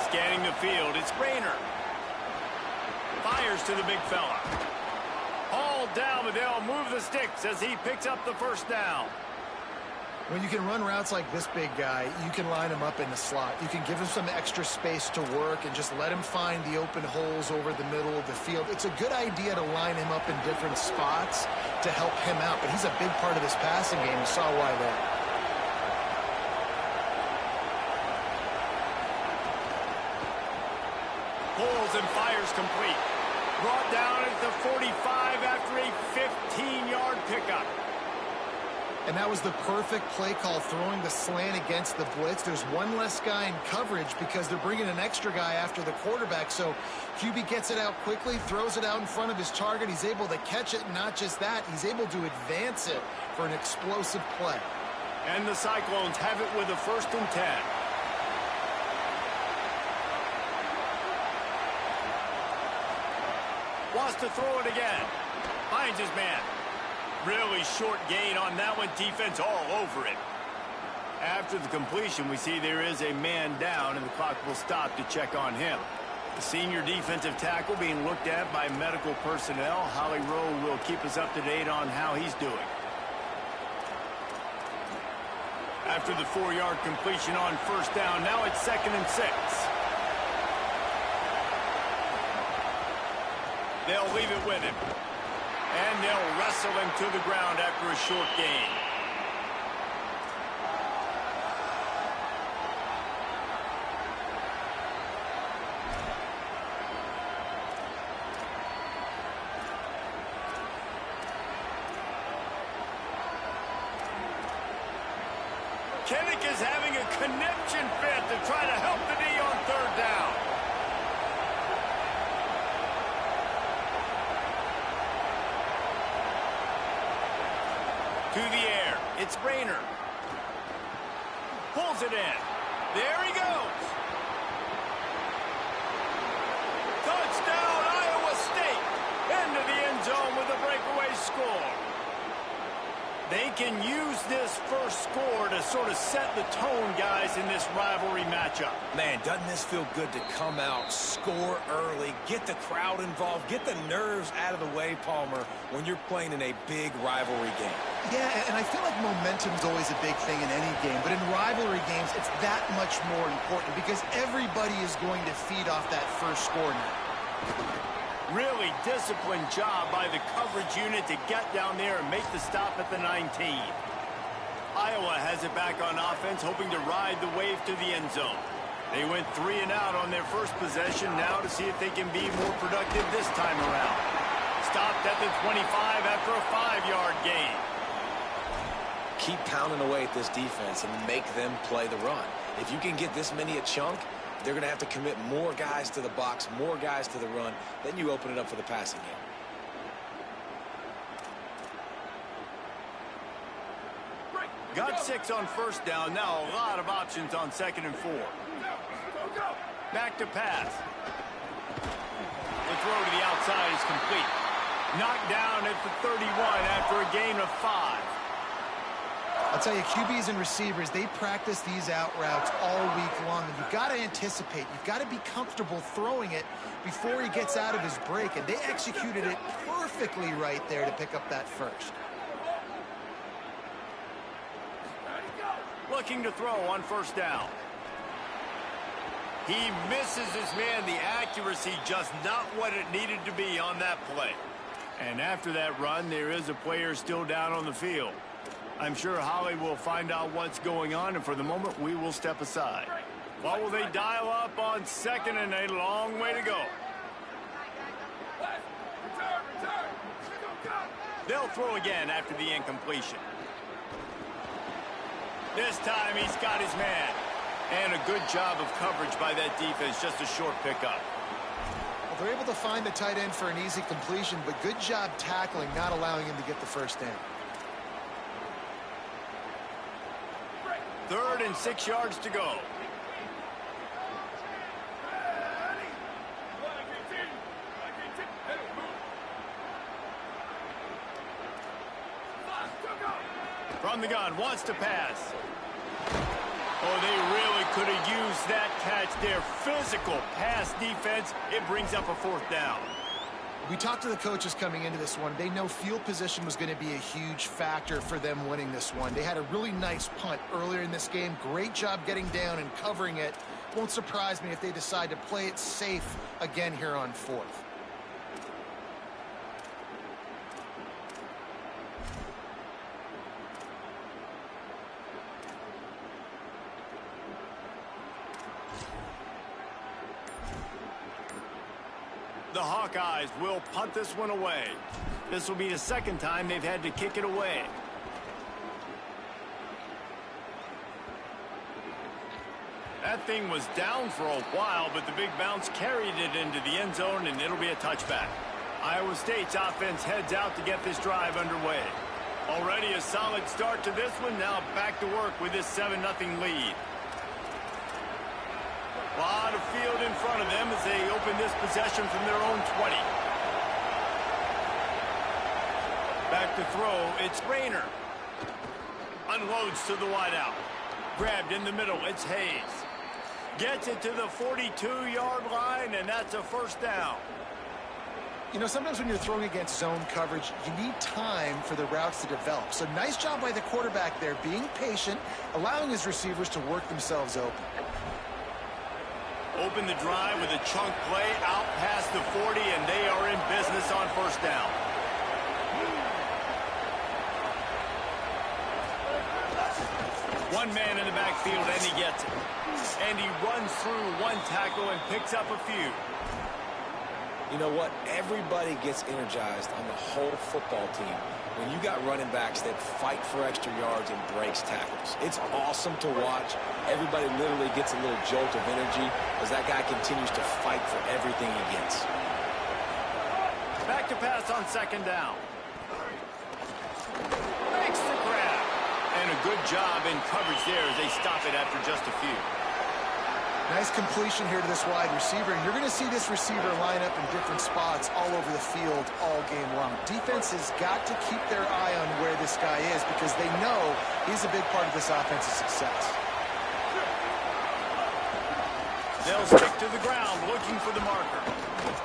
Scanning the field, it's Rayner. Fires to the big fella. Hauled down, but they'll move the sticks as he picks up the first down. When you can run routes like this big guy, you can line him up in the slot. You can give him some extra space to work and just let him find the open holes over the middle of the field. It's a good idea to line him up in different spots to help him out, but he's a big part of this passing game. You saw why there. Pulls and fires complete. Brought down at the 45 after a 15-yard pickup. And that was the perfect play call, throwing the slant against the blitz. There's one less guy in coverage because they're bringing an extra guy after the quarterback. So QB gets it out quickly, throws it out in front of his target. He's able to catch it, and not just that, he's able to advance it for an explosive play. And the Cyclones have it with a 1st and 10. Wants to throw it again. Finds his man. Really short gain on that one. Defense all over it. After the completion, we see there is a man down, and the clock will stop to check on him. The senior defensive tackle being looked at by medical personnel. Holly Rowe will keep us up to date on how he's doing. After the 4-yard completion on 1st down, now it's 2nd and 6. They'll leave it with him. And they'll wrestle him to the ground after a short gain. Kinnick is having a connection fit to try to help the D on 3rd down. To the air, it's Rayner. Pulls it in. There he goes. Touchdown, Iowa State. Into the end zone with a breakaway score. They can use this first score to sort of set the tone, guys, in this rivalry matchup. Man, doesn't this feel good to come out, score early, get the crowd involved, get the nerves out of the way, Palmer, when you're playing in a big rivalry game. Yeah, and I feel like momentum is always a big thing in any game, but in rivalry games, it's that much more important because everybody is going to feed off that first score now. Really disciplined job by the coverage unit to get down there and make the stop at the 19. Iowa has it back on offense, hoping to ride the wave to the end zone. They went 3 and out on their first possession, now to see if they can be more productive this time around. Stopped at the 25 after a 5-yard gain. Keep pounding away at this defense and make them play the run. If you can get this many a chunk, they're going to have to commit more guys to the box, more guys to the run. Then you open it up for the passing game. Got 6 on 1st down. Now a lot of options on 2nd and 4. Back to pass. The throw to the outside is complete. Knocked down at the 31 after a gain of 5. I'll tell you, QBs and receivers, they practice these out routes all week long, and you've got to anticipate. You've got to be comfortable throwing it before he gets out of his break, and they executed it perfectly right there to pick up that first. Looking to throw on 1st down. He misses his man. The accuracy just not what it needed to be on that play. And after that run, there is a player still down on the field. I'm sure Holly will find out what's going on, and for the moment, we will step aside. What will they dial up on 2nd and a long way to go? They'll throw again after the incompletion. This time, he's got his man. And a good job of coverage by that defense, just a short pickup. Well, They're able to find the tight end for an easy completion, but good job tackling, not allowing him to get the first down. 3rd and 6 yards to go. From the gun, wants to pass. Oh, they really could have used that catch there. Physical pass defense. It brings up a 4th down. We talked to the coaches coming into this one. They know field position was going to be a huge factor for them winning this one. They had a really nice punt earlier in this game. Great job getting down and covering it. Won't surprise me if they decide to play it safe again here on 4th. The Hawkeyes will punt this one away. This will be the 2nd time they've had to kick it away. That thing was down for a while, but the big bounce carried it into the end zone, and it'll be a touchback. Iowa State's offense heads out to get this drive underway. Already a solid start to this one. Now back to work with this 7-0 lead. A lot of field in front of them as they open this possession from their own 20. Back to throw, it's Rayner. Unloads to the wideout. Grabbed in the middle, it's Hayes. Gets it to the 42-yard line, and that's a 1st down. You know, sometimes when you're throwing against zone coverage, you need time for the routes to develop. So nice job by the quarterback there, being patient, allowing his receivers to work themselves open. Open the drive with a chunk play out past the 40, and they are in business on 1st down. One man in the backfield, and he gets it. And he runs through one tackle and picks up a few. You know what? Everybody gets energized on the whole football team when you got running backs that fight for extra yards and breaks tackles. It's awesome to watch. Everybody literally gets a little jolt of energy as that guy continues to fight for everything he gets. Back to pass on 2nd down. Makes the grab. And a good job in coverage there as they stop it after just a few. Nice completion here to this wide receiver, and you're going to see this receiver line up in different spots all over the field all game long. Defense has got to keep their eye on where this guy is because they know he's a big part of this offense's success. They'll stick to the ground looking for the marker.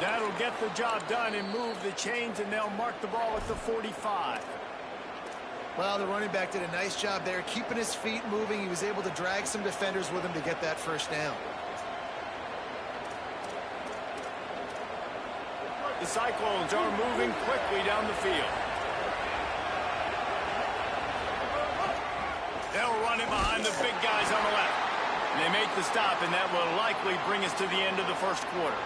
That'll get the job done and move the chains, and they'll mark the ball at the 45. Well, the running back did a nice job there, keeping his feet moving. He was able to drag some defenders with him to get that 1st down. The Cyclones are moving quickly down the field. They'll run it behind the big guys on the left. And they make the stop, and that will likely bring us to the end of the 1st quarter.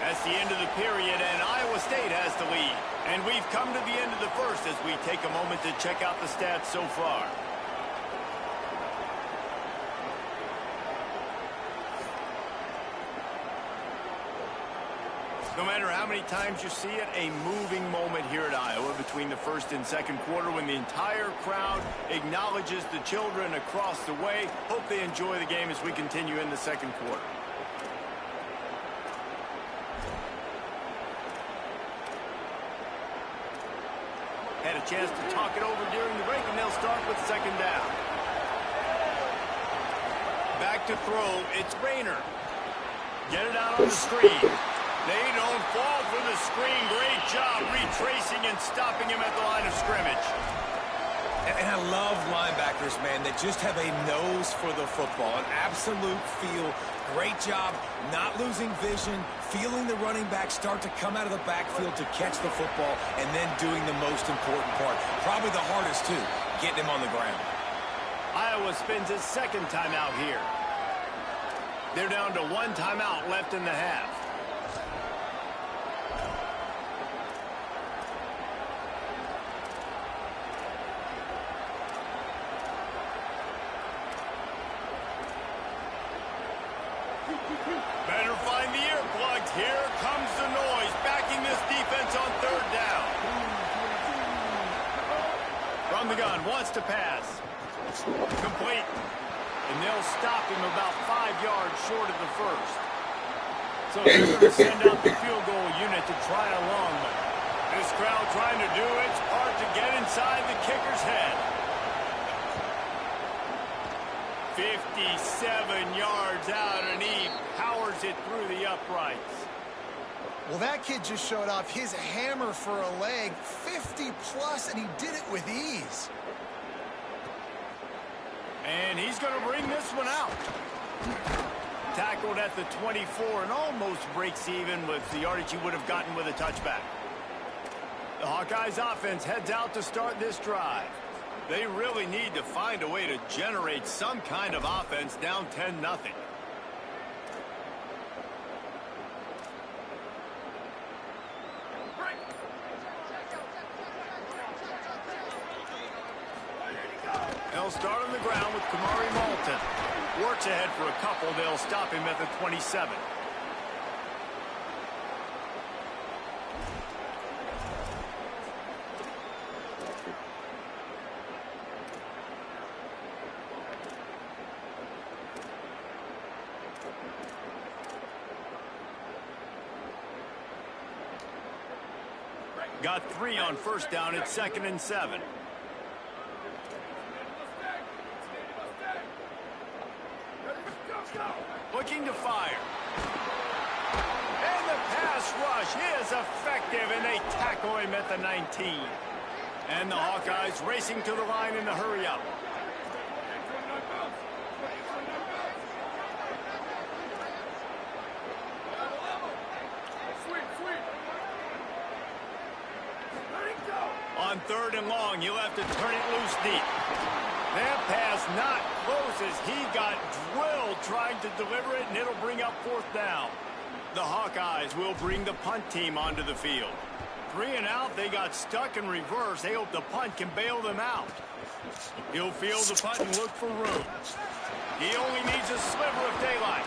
That's the end of the period, and Iowa State has the lead. And we've come to the end of the 1st as we take a moment to check out the stats so far. No matter how many times you see it, a moving moment here at Iowa between the 1st and 2nd quarter when the entire crowd acknowledges the children across the way. Hope they enjoy the game as we continue in the 2nd quarter. Had a chance to talk it over during the break, and they'll start with 2nd down. Back to throw, it's Rayner. Get it out on the screen. They don't fall for the screen. Great job retracing and stopping him at the line of scrimmage. And I love linebackers, man, that just have a nose for the football, an absolute feel. Great job not losing vision, feeling the running back start to come out of the backfield to catch the football, and then doing the most important part. Probably the hardest, too, getting him on the ground. Iowa spends his 2nd timeout here. They're down to 1 timeout left in the half. wants to pass. Complete. And they'll stop him about 5 yards short of the first. So they're going to send out the field goal unit to try a long one. This crowd trying to do its part to get inside the kicker's head. 57 yards out, and he powers it through the uprights. Well, that kid just showed off his hammer for a leg, 50-plus, and he did it with ease. And he's going to bring this one out. Tackled at the 24 and almost breaks even with the yardage he would have gotten with a touchback. The Hawkeyes offense heads out to start this drive. They really need to find a way to generate some kind of offense down 10-0. They'll start on the ground with Kamari Malton. Works ahead for a couple. They'll stop him at the 27. Got 3 on first down at 2nd and 7. Looking to fire. And the pass rush is effective, and they tackle him at the 19. And the Hawkeyes racing to the line in the hurry-up. On 3rd and long, you'll have to turn it loose deep. That pass not close as he got drilled trying to deliver it, and it'll bring up 4th down. The Hawkeyes will bring the punt team onto the field. 3 and out, they got stuck in reverse. They hope the punt can bail them out. He'll field the punt and look for room. He only needs a sliver of daylight.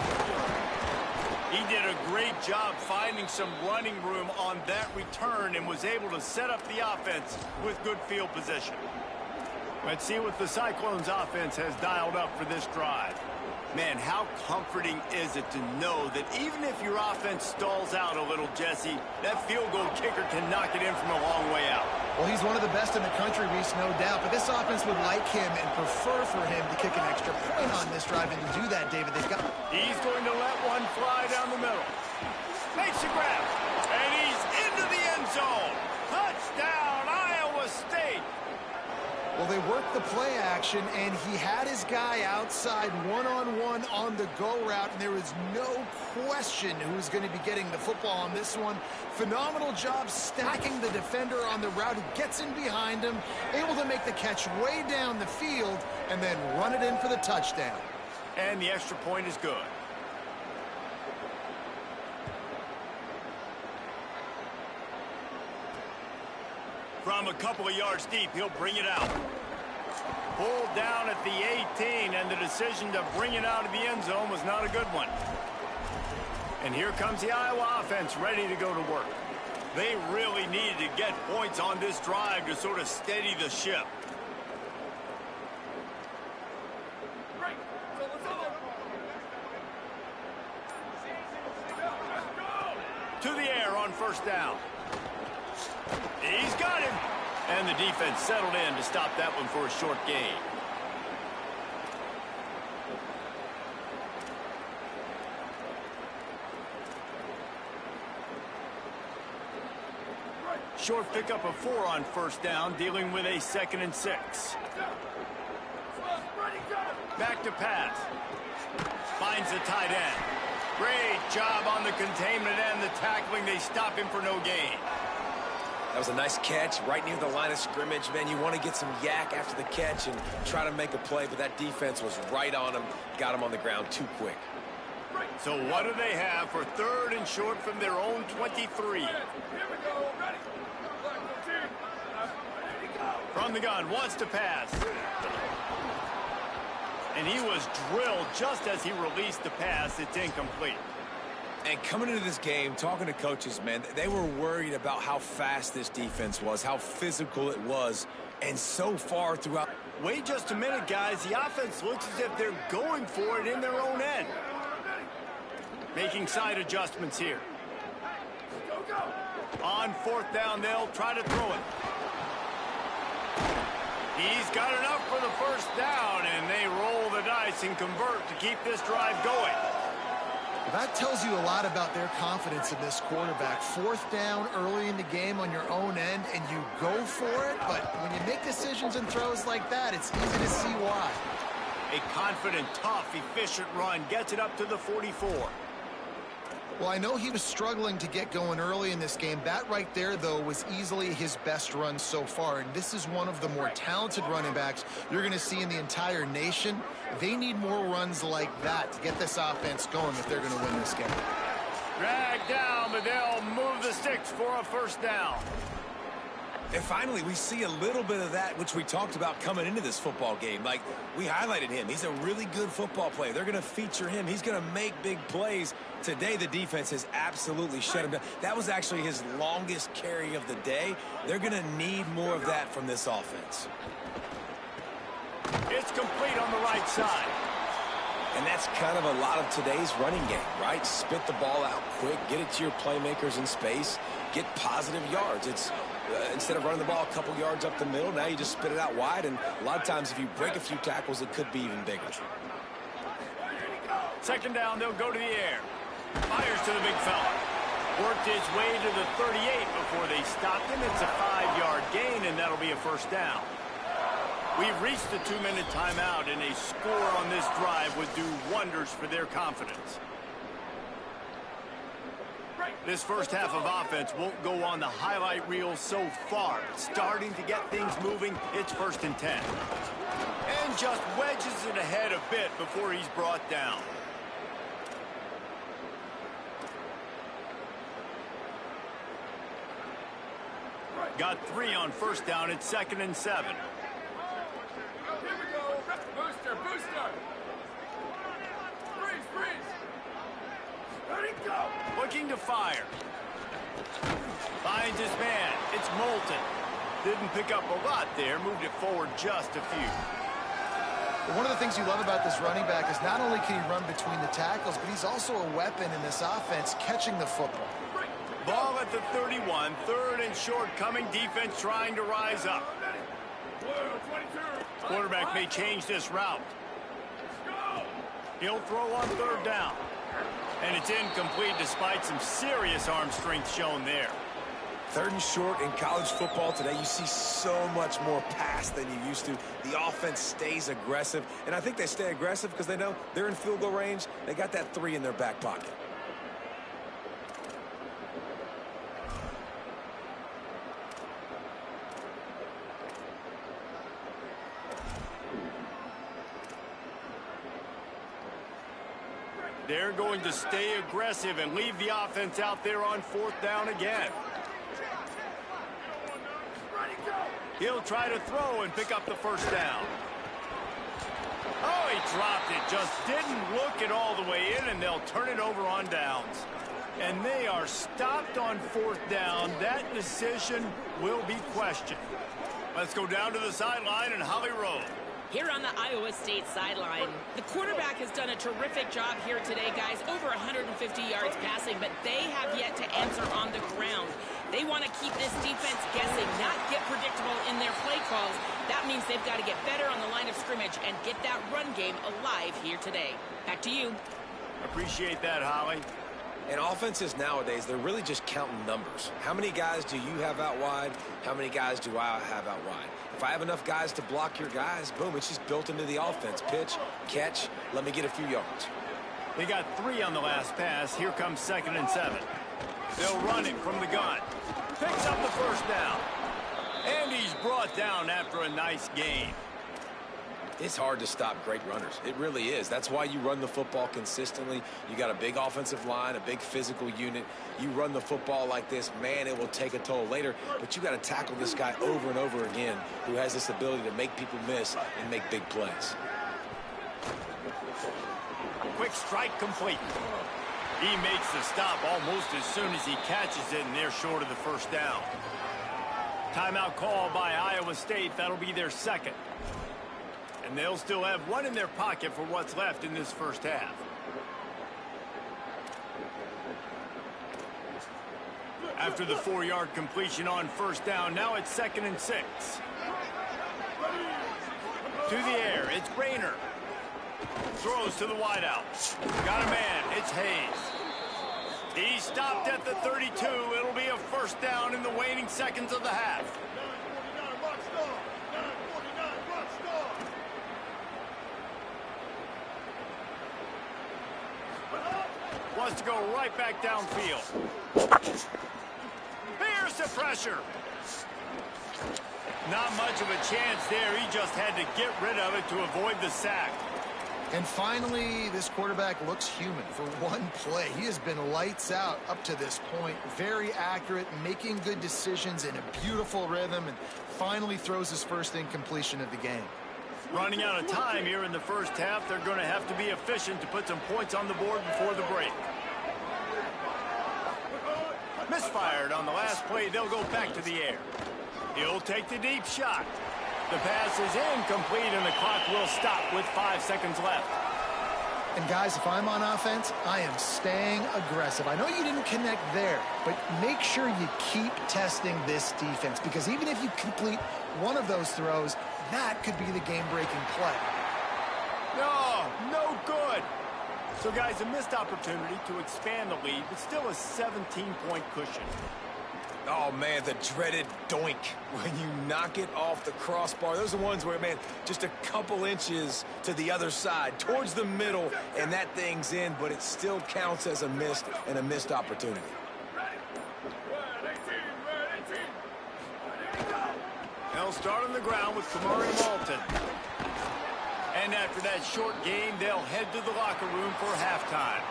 He did a great job finding some running room on that return and was able to set up the offense with good field position. Let's see what the Cyclones offense has dialed up for this drive. Man, how comforting is it to know that even if your offense stalls out a little, Jesse, that field goal kicker can knock it in from a long way out. Well, he's one of the best in the country, Reese, no doubt. But this offense would like him and prefer for him to kick an extra point on this drive. And to do that, David, they've got... He's going to let one fly down the middle. Makes a grab. And he's into the end zone. Touchdown, Iowa State. Well, they worked the play action, and he had his guy outside one-on-one on the go route, and there was no question who was going to be getting the football on this one. Phenomenal job stacking the defender on the route, who gets in behind him, able to make the catch way down the field, and then run it in for the touchdown. And the extra point is good. From a couple of yards deep, he'll bring it out. Pulled down at the 18, and the decision to bring it out of the end zone was not a good one. And here comes the Iowa offense ready to go to work. They really needed to get points on this drive to sort of steady the ship. To the air on first down. He's got him. And the defense settled in to stop that one for a short gain. Short pickup of 4 on first down, dealing with a 2nd and 6. Back to pass. Finds the tight end. Great job on the containment and the tackling. They stop him for no gain. That was a nice catch right near the line of scrimmage. Man, you want to get some yak after the catch and try to make a play, but that defense was right on him. Got him on the ground too quick. So what do they have for 3rd and short from their own 23? From the gun, wants to pass. And he was drilled just as he released the pass. It's incomplete. And coming into this game, talking to coaches, man, they were worried about how fast this defense was, how physical it was. And so far throughout Wait just a minute, guys. The offense looks as if they're going for it in their own end. Making side adjustments here. On 4th down, they'll try to throw it. He's got enough for the first down, and they roll the dice and convert to keep this drive going. That tells you a lot about their confidence in this quarterback. 4th down early in the game on your own end, and you go for it, but when you make decisions and throws like that, it's easy to see why. A confident, tough, efficient run gets it up to the 44. Well, I know he was struggling to get going early in this game. That right there, though, was easily his best run so far. And this is one of the more talented running backs you're going to see in the entire nation. They need more runs like that to get this offense going if they're going to win this game. Drag down, but they'll move the sticks for a first down. And finally, we see a little bit of that, which we talked about coming into this football game. Like, we highlighted him. He's a really good football player. They're going to feature him. He's going to make big plays. Today, the defense has absolutely shut him down. That was actually his longest carry of the day. They're going to need more of that from this offense. It's complete on the right side. And that's kind of a lot of today's running game, right? Spit the ball out quick, get it to your playmakers in space, get positive yards. It's instead of running the ball a couple yards up the middle, now you just spit it out wide, and a lot of times if you break a few tackles, it could be even bigger. 2nd down, they'll go to the air. Fires to the big fella. Worked his way to the 38 before they stopped him. It's a 5-yard gain, and that'll be a first down. We've reached the 2-minute timeout, and a score on this drive would do wonders for their confidence. This first half of offense won't go on the highlight reel so far. Starting to get things moving, it's 1st and 10. And just wedges it ahead a bit before he's brought down. Got 3 on 1st down. It's 2nd and 7. Here we go. Booster, booster. Freeze. Ready, go. Looking to fire. Finds his man. It's Moulton. Didn't pick up a lot there. Moved it forward just a few. But one of the things you love about this running back is not only can he run between the tackles, but he's also a weapon in this offense catching the football. Ball at the 31. 3rd and short coming. Defense trying to rise up. Quarterback may change this route. He'll throw on 3rd down. And it's incomplete despite some serious arm strength shown there. 3rd and short in college football today, you see so much more pass than you used to. The offense stays aggressive, and I think they stay aggressive because they know they're in field goal range. They got that 3 in their back pocket. They're going to stay aggressive and leave the offense out there on 4th down again. He'll try to throw and pick up the first down. Oh, he dropped it. Just didn't look it all the way in, and they'll turn it over on downs. And they are stopped on 4th down. That decision will be questioned. Let's go down to the sideline and Holly Rowe. Here on the Iowa State sideline, the quarterback has done a terrific job here today, guys. Over 150 yards passing, but they have yet to answer on the ground. They want to keep this defense guessing, not get predictable in their play calls. That means they've got to get better on the line of scrimmage and get that run game alive here today. Back to you. Appreciate that, Holly. And offenses nowadays, they're really just counting numbers. How many guys do you have out wide? How many guys do I have out wide? If I have enough guys to block your guys, boom, it's just built into the offense. Pitch, catch, let me get a few yards. They got 3 on the last pass. Here comes 2nd and 7. They'll run it from the gun. Picks up the first down. And he's brought down after a nice gain. It's hard to stop great runners. It really is. That's why you run the football consistently. You got a big offensive line, a big physical unit. You run the football like this, man, it will take a toll later. But you got to tackle this guy over and over again who has this ability to make people miss and make big plays. Quick strike complete. He makes the stop almost as soon as he catches it, and they're short of the first down. Timeout call by Iowa State. That'll be their second. And they'll still have one in their pocket for what's left in this first half. After the 4-yard completion on first down, now it's 2nd and 6. To the air, it's Rayner. Throws to the wideout. Got a man, it's Hayes. He stopped at the 32. It'll be a first down in the waning seconds of the half. 949, rock star. 949, rock star. Wants to go right back downfield. Here's the pressure. Not much of a chance there. He just had to get rid of it to avoid the sack. And finally, this quarterback looks human for one play. He has been lights out up to this point. Very accurate, making good decisions in a beautiful rhythm, and finally throws his first incompletion of the game. Running out of time here in the first half. They're going to have to be efficient to put some points on the board before the break. Misfired on the last play. They'll go back to the air. He'll take the deep shot. The pass is incomplete, and the clock will stop with 5 seconds left. And guys, if I'm on offense, I am staying aggressive. I know you didn't connect there, but make sure you keep testing this defense, because even if you complete one of those throws, that could be the game-breaking play. No good. So, guys, a missed opportunity to expand the lead, but still a 17-point cushion. Oh, man, the dreaded doink when you knock it off the crossbar. Those are the ones where, man, just a couple inches to the other side, towards the middle, and that thing's in, but it still counts as a missed opportunity. They'll start on the ground with Kamari Malton. And after that short game, they'll head to the locker room for halftime.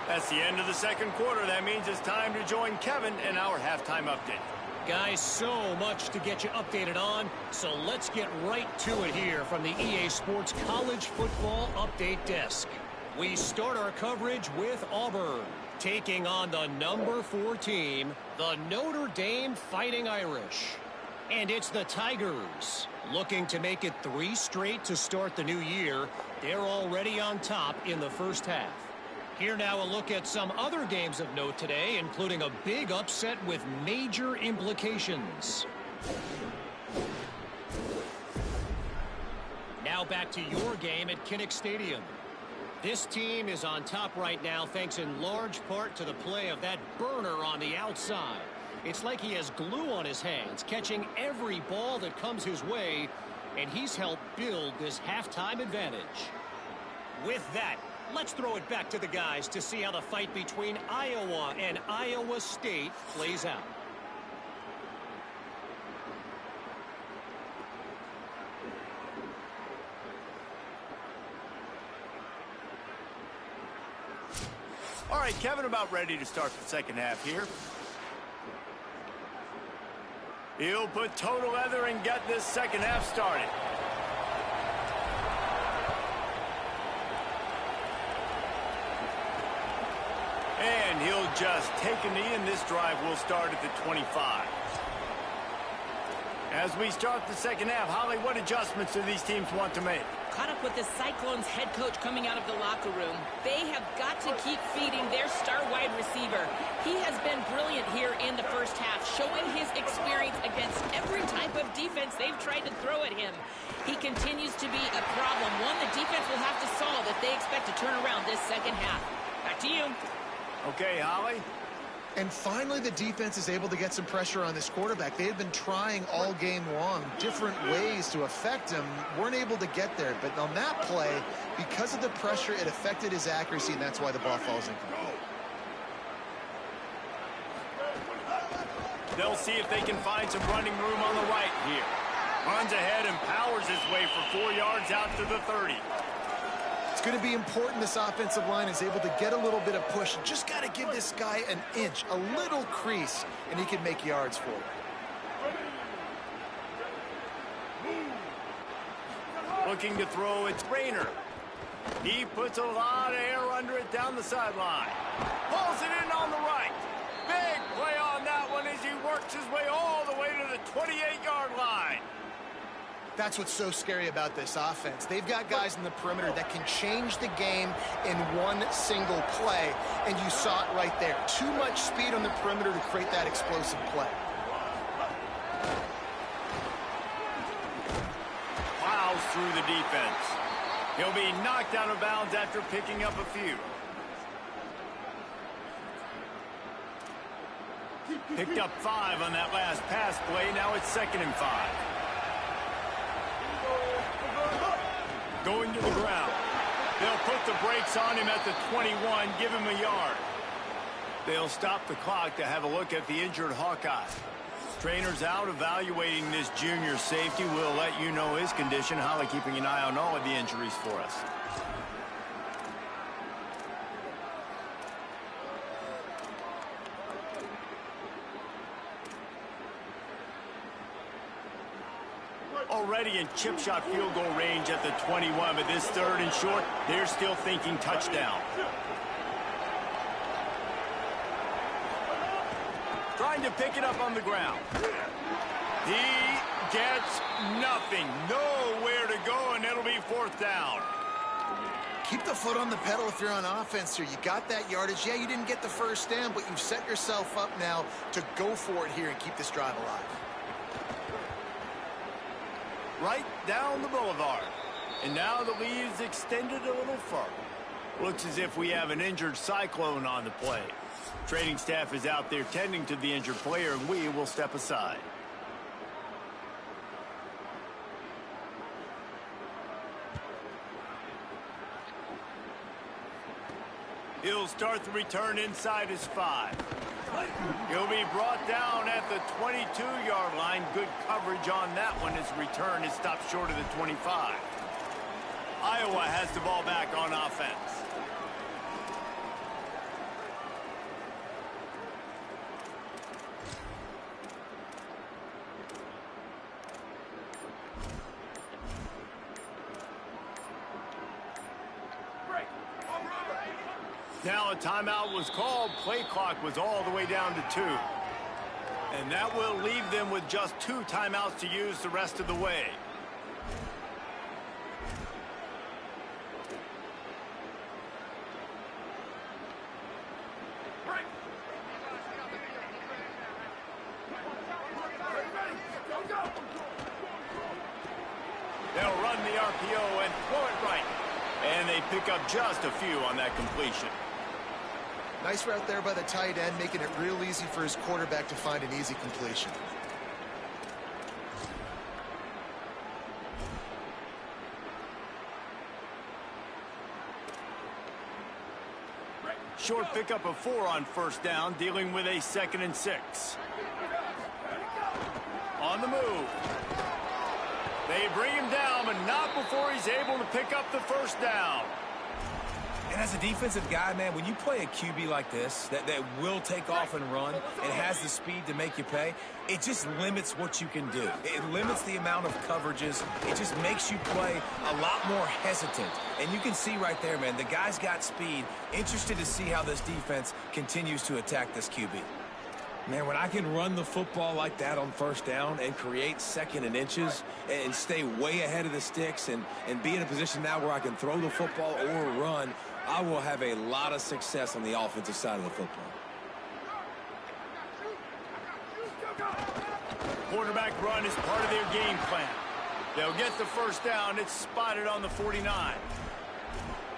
That's the end of the second quarter. That means it's time to join Kevin in our halftime update. Guys, so much to get you updated on, so let's get right to it here from the EA Sports College Football Update Desk. We start our coverage with Auburn, taking on the number 4 team, the Notre Dame Fighting Irish. And it's the Tigers, looking to make it 3 straight to start the new year. They're already on top in the first half. Here now a look at some other games of note today, including a big upset with major implications. Now back to your game at Kinnick Stadium. This team is on top right now thanks in large part to the play of that burner on the outside. It's like he has glue on his hands, catching every ball that comes his way, and he's helped build this halftime advantage. With that, let's throw it back to the guys to see how the fight between Iowa and Iowa State plays out. All right, Kevin, about ready to start the second half here. He'll put total leather and get this second half started. And he'll just take a knee, and this drive will start at the 25. As we start the second half, Holly, what adjustments do these teams want to make? Caught up with the Cyclones head coach coming out of the locker room. They have got to keep feeding their star wide receiver. He has been brilliant here in the first half, showing his experience against every type of defense they've tried to throw at him. He continues to be a problem, one the defense will have to solve if they expect to turn around this second half. Back to you. Okay, Holly. And finally, the defense is able to get some pressure on this quarterback. They had been trying all game long different ways to affect him. Weren't able to get there. But on that play, because of the pressure, it affected his accuracy, and that's why the ball falls incomplete. They'll see if they can find some running room on the right here. Runs ahead and powers his way for 4 yards out to the 30. It's going to be important this offensive line is able to get a little bit of push. Just got to give this guy an inch, a little crease, and he can make yards for it. Looking to throw, it's Rayner. He puts a lot of air under it down the sideline. Pulls it in on the right. Big play on that one as he works his way all the way to the 28-yard line. That's what's so scary about this offense. They've got guys in the perimeter that can change the game in one single play, and you saw it right there. Too much speed on the perimeter to create that explosive play. Plows through the defense. He'll be knocked out of bounds after picking up a few. Picked up 5 on that last pass play. Now it's 2nd and 5. Going to the ground. They'll put the brakes on him at the 21, give him a yard. They'll stop the clock to have a look at the injured Hawkeye. Trainers out evaluating this junior safety. We'll let you know his condition. Holly keeping an eye on all of the injuries for us. Already in chip shot field goal range at the 21, but this 3rd and short, they're still thinking touchdown. Trying to pick it up on the ground. He gets nothing. Nowhere to go, and it'll be 4th down. Keep the foot on the pedal if you're on offense here. You got that yardage. Yeah, you didn't get the 1st down, but you've set yourself up now to go for it here and keep this drive alive. Right down the boulevard. And now the lead is extended a little further. Looks as if we have an injured Cyclone on the play. Training staff is out there tending to the injured player, and we will step aside. He'll start the return inside his 5. He'll be brought down at the 22-yard line. Good coverage on that one. His return is stopped short of the 25. Iowa has the ball back on offense. Now a timeout was called. Play clock was all the way down to 2. And that will leave them with just 2 timeouts to use the rest of the way. They'll run the RPO and throw it right. And they pick up just a few on that completion. Nice route there by the tight end, making it real easy for his quarterback to find an easy completion. Short pickup of 4 on 1st down, dealing with a 2nd and 6. On the move. They bring him down, but not before he's able to pick up the 1st down. And as a defensive guy, man, when you play a QB like this that will take off and run and has the speed to make you pay, it just limits what you can do. It limits the amount of coverages. It just makes you play a lot more hesitant. And you can see right there, man, the guy's got speed. Interested to see how this defense continues to attack this QB. Man, when I can run the football like that on 1st down and create 2nd and inches and stay way ahead of the sticks and be in a position now where I can throw the football or run, I will have a lot of success on the offensive side of the football. Quarterback run is part of their game plan. They'll get the 1st down. It's spotted on the 49.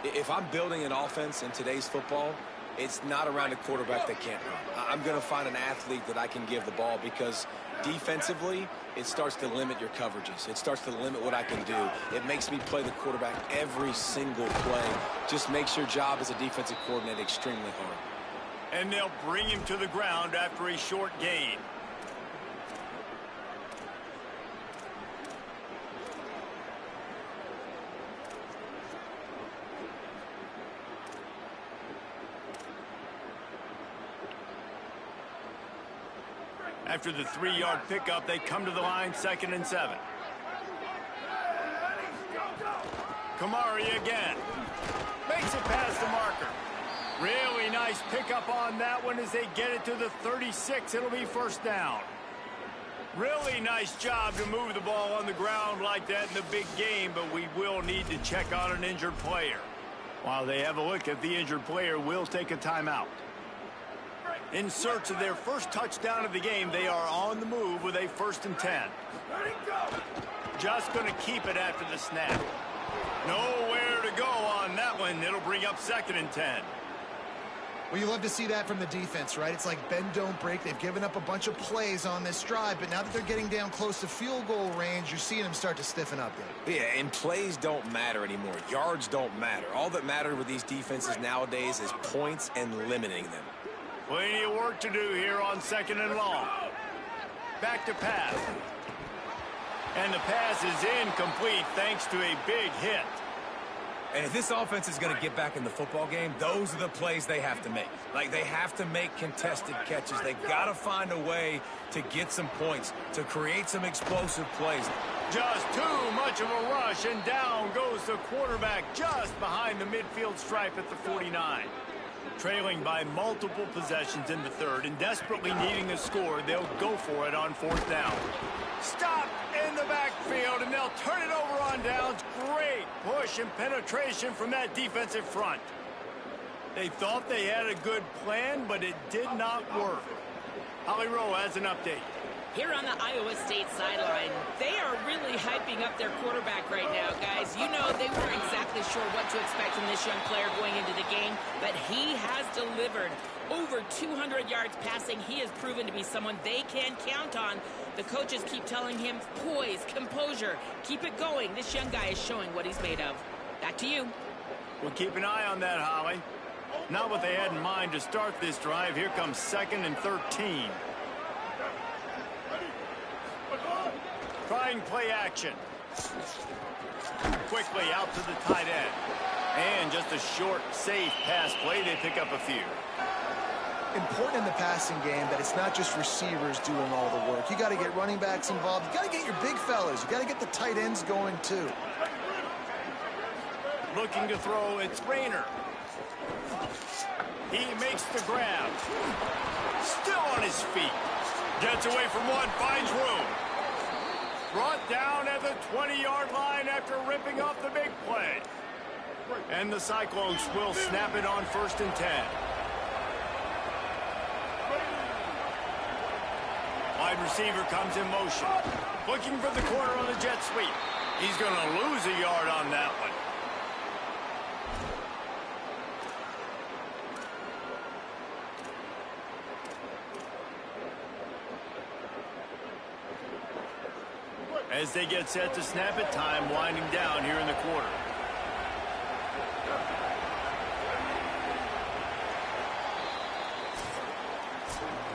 If I'm building an offense in today's football, it's not around a quarterback that can't run. I'm going to find an athlete that I can give the ball because defensively, it starts to limit your coverages. It starts to limit what I can do. It makes me play the quarterback every single play. Just makes your job as a defensive coordinator extremely hard. And they'll bring him to the ground after a short gain. After the 3-yard pickup, they come to the line, 2nd and 7. Kamari again. Makes it past the marker. Really nice pickup on that one as they get it to the 36. It'll be 1st down. Really nice job to move the ball on the ground like that in the big game, but we will need to check on an injured player. While they have a look at the injured player, we'll take a timeout. In search of their first touchdown of the game, they are on the move with a 1st and 10. Just going to keep it after the snap. Nowhere to go on that one. It'll bring up 2nd and 10. Well, you love to see that from the defense, right? It's like bend, don't break. They've given up a bunch of plays on this drive, but now that they're getting down close to field goal range, you're seeing them start to stiffen up there. Yeah, and plays don't matter anymore. Yards don't matter. All that matters with these defenses nowadays is points and limiting them. Plenty of work to do here on 2nd and long. Back to pass. And the pass is incomplete thanks to a big hit. And if this offense is going to get back in the football game, those are the plays they have to make. Like, they have to make contested catches. They got to find a way to get some points, to create some explosive plays. Just too much of a rush, and down goes the quarterback just behind the midfield stripe at the 49. Trailing by multiple possessions in the 3rd and desperately needing a score, they'll go for it on 4th down. Stop in the backfield, and they'll turn it over on downs. Great push and penetration from that defensive front. They thought they had a good plan, but it did not work. Holly Rowe has an update. Here on the Iowa State sideline, they are really hyping up their quarterback right now, guys. You know, they weren't exactly sure what to expect from this young player going into the game, but he has delivered over 200 yards passing. He has proven to be someone they can count on. The coaches keep telling him, poise, composure, keep it going. This young guy is showing what he's made of. Back to you. We'll keep an eye on that, Holly. Not what they had in mind to start this drive. Here comes 2nd and 13. Trying play action. Quickly out to the tight end. And just a short, safe pass play. They pick up a few. Important in the passing game that it's not just receivers doing all the work. You got to get running backs involved. You got to get your big fellas. You got to get the tight ends going too. Looking to throw, it's Rayner. He makes the grab. Still on his feet. Gets away from one, finds room. Brought down at the 20-yard line after ripping off the big play. And the Cyclones will snap it on 1st and 10. Wide receiver comes in motion. Looking for the corner on the jet sweep. He's going to lose a yard on that one. As they get set to snap it, time winding down here in the quarter.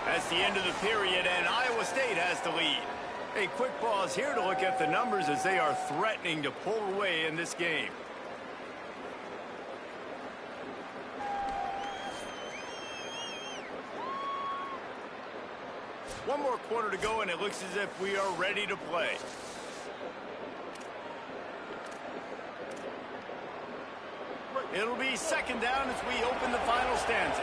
That's the end of the period, and Iowa State has the lead. A quick pause here to look at the numbers as they are threatening to pull away in this game. One more quarter to go, and it looks as if we are ready to play. It'll be 2nd down as we open the final stanza.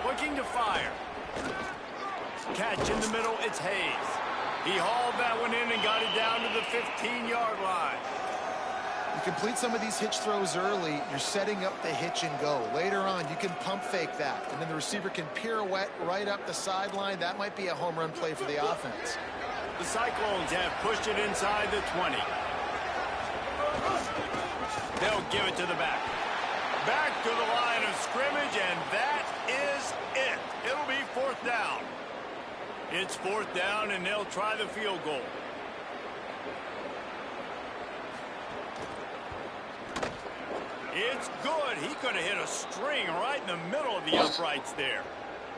Looking to fire. Catch in the middle, it's Hayes. He hauled that one in and got it down to the 15-yard line. You complete some of these hitch throws early, you're setting up the hitch and go. Later on, you can pump fake that, and then the receiver can pirouette right up the sideline. That might be a home run play for the offense. The Cyclones have pushed it inside the 20. They'll give it to the back. Back to the line of scrimmage, and that is it. It'll be 4th down. It's 4th down, and they'll try the field goal. It's good. He could have hit a string right in the middle of the uprights there.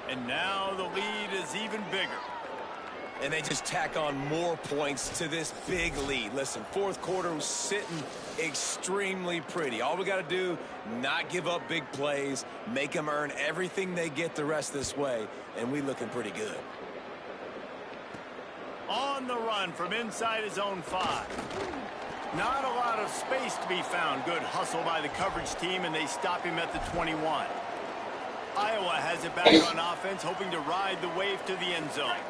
And now the lead is even bigger. And they just tack on more points to this big lead. Listen, 4th quarter was sitting extremely pretty. All we got to do, not give up big plays, make them earn everything they get the rest this way, and we looking pretty good. On the run from inside his own 5. Not a lot of space to be found. Good hustle by the coverage team, and they stop him at the 21. Iowa has it back on offense, hoping to ride the wave to the end zone.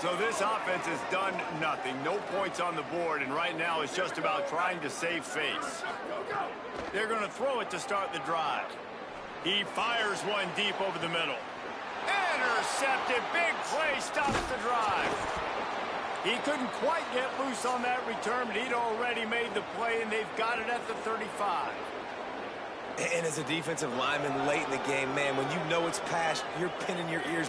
So this offense has done nothing. No points on the board, and right now it's just about trying to save face. They're going to throw it to start the drive. He fires one deep over the middle. Intercepted. Big play stops the drive. He couldn't quite get loose on that return, but he'd already made the play, and they've got it at the 35. And as a defensive lineman late in the game, man, when you know it's past, you're pinning your ears.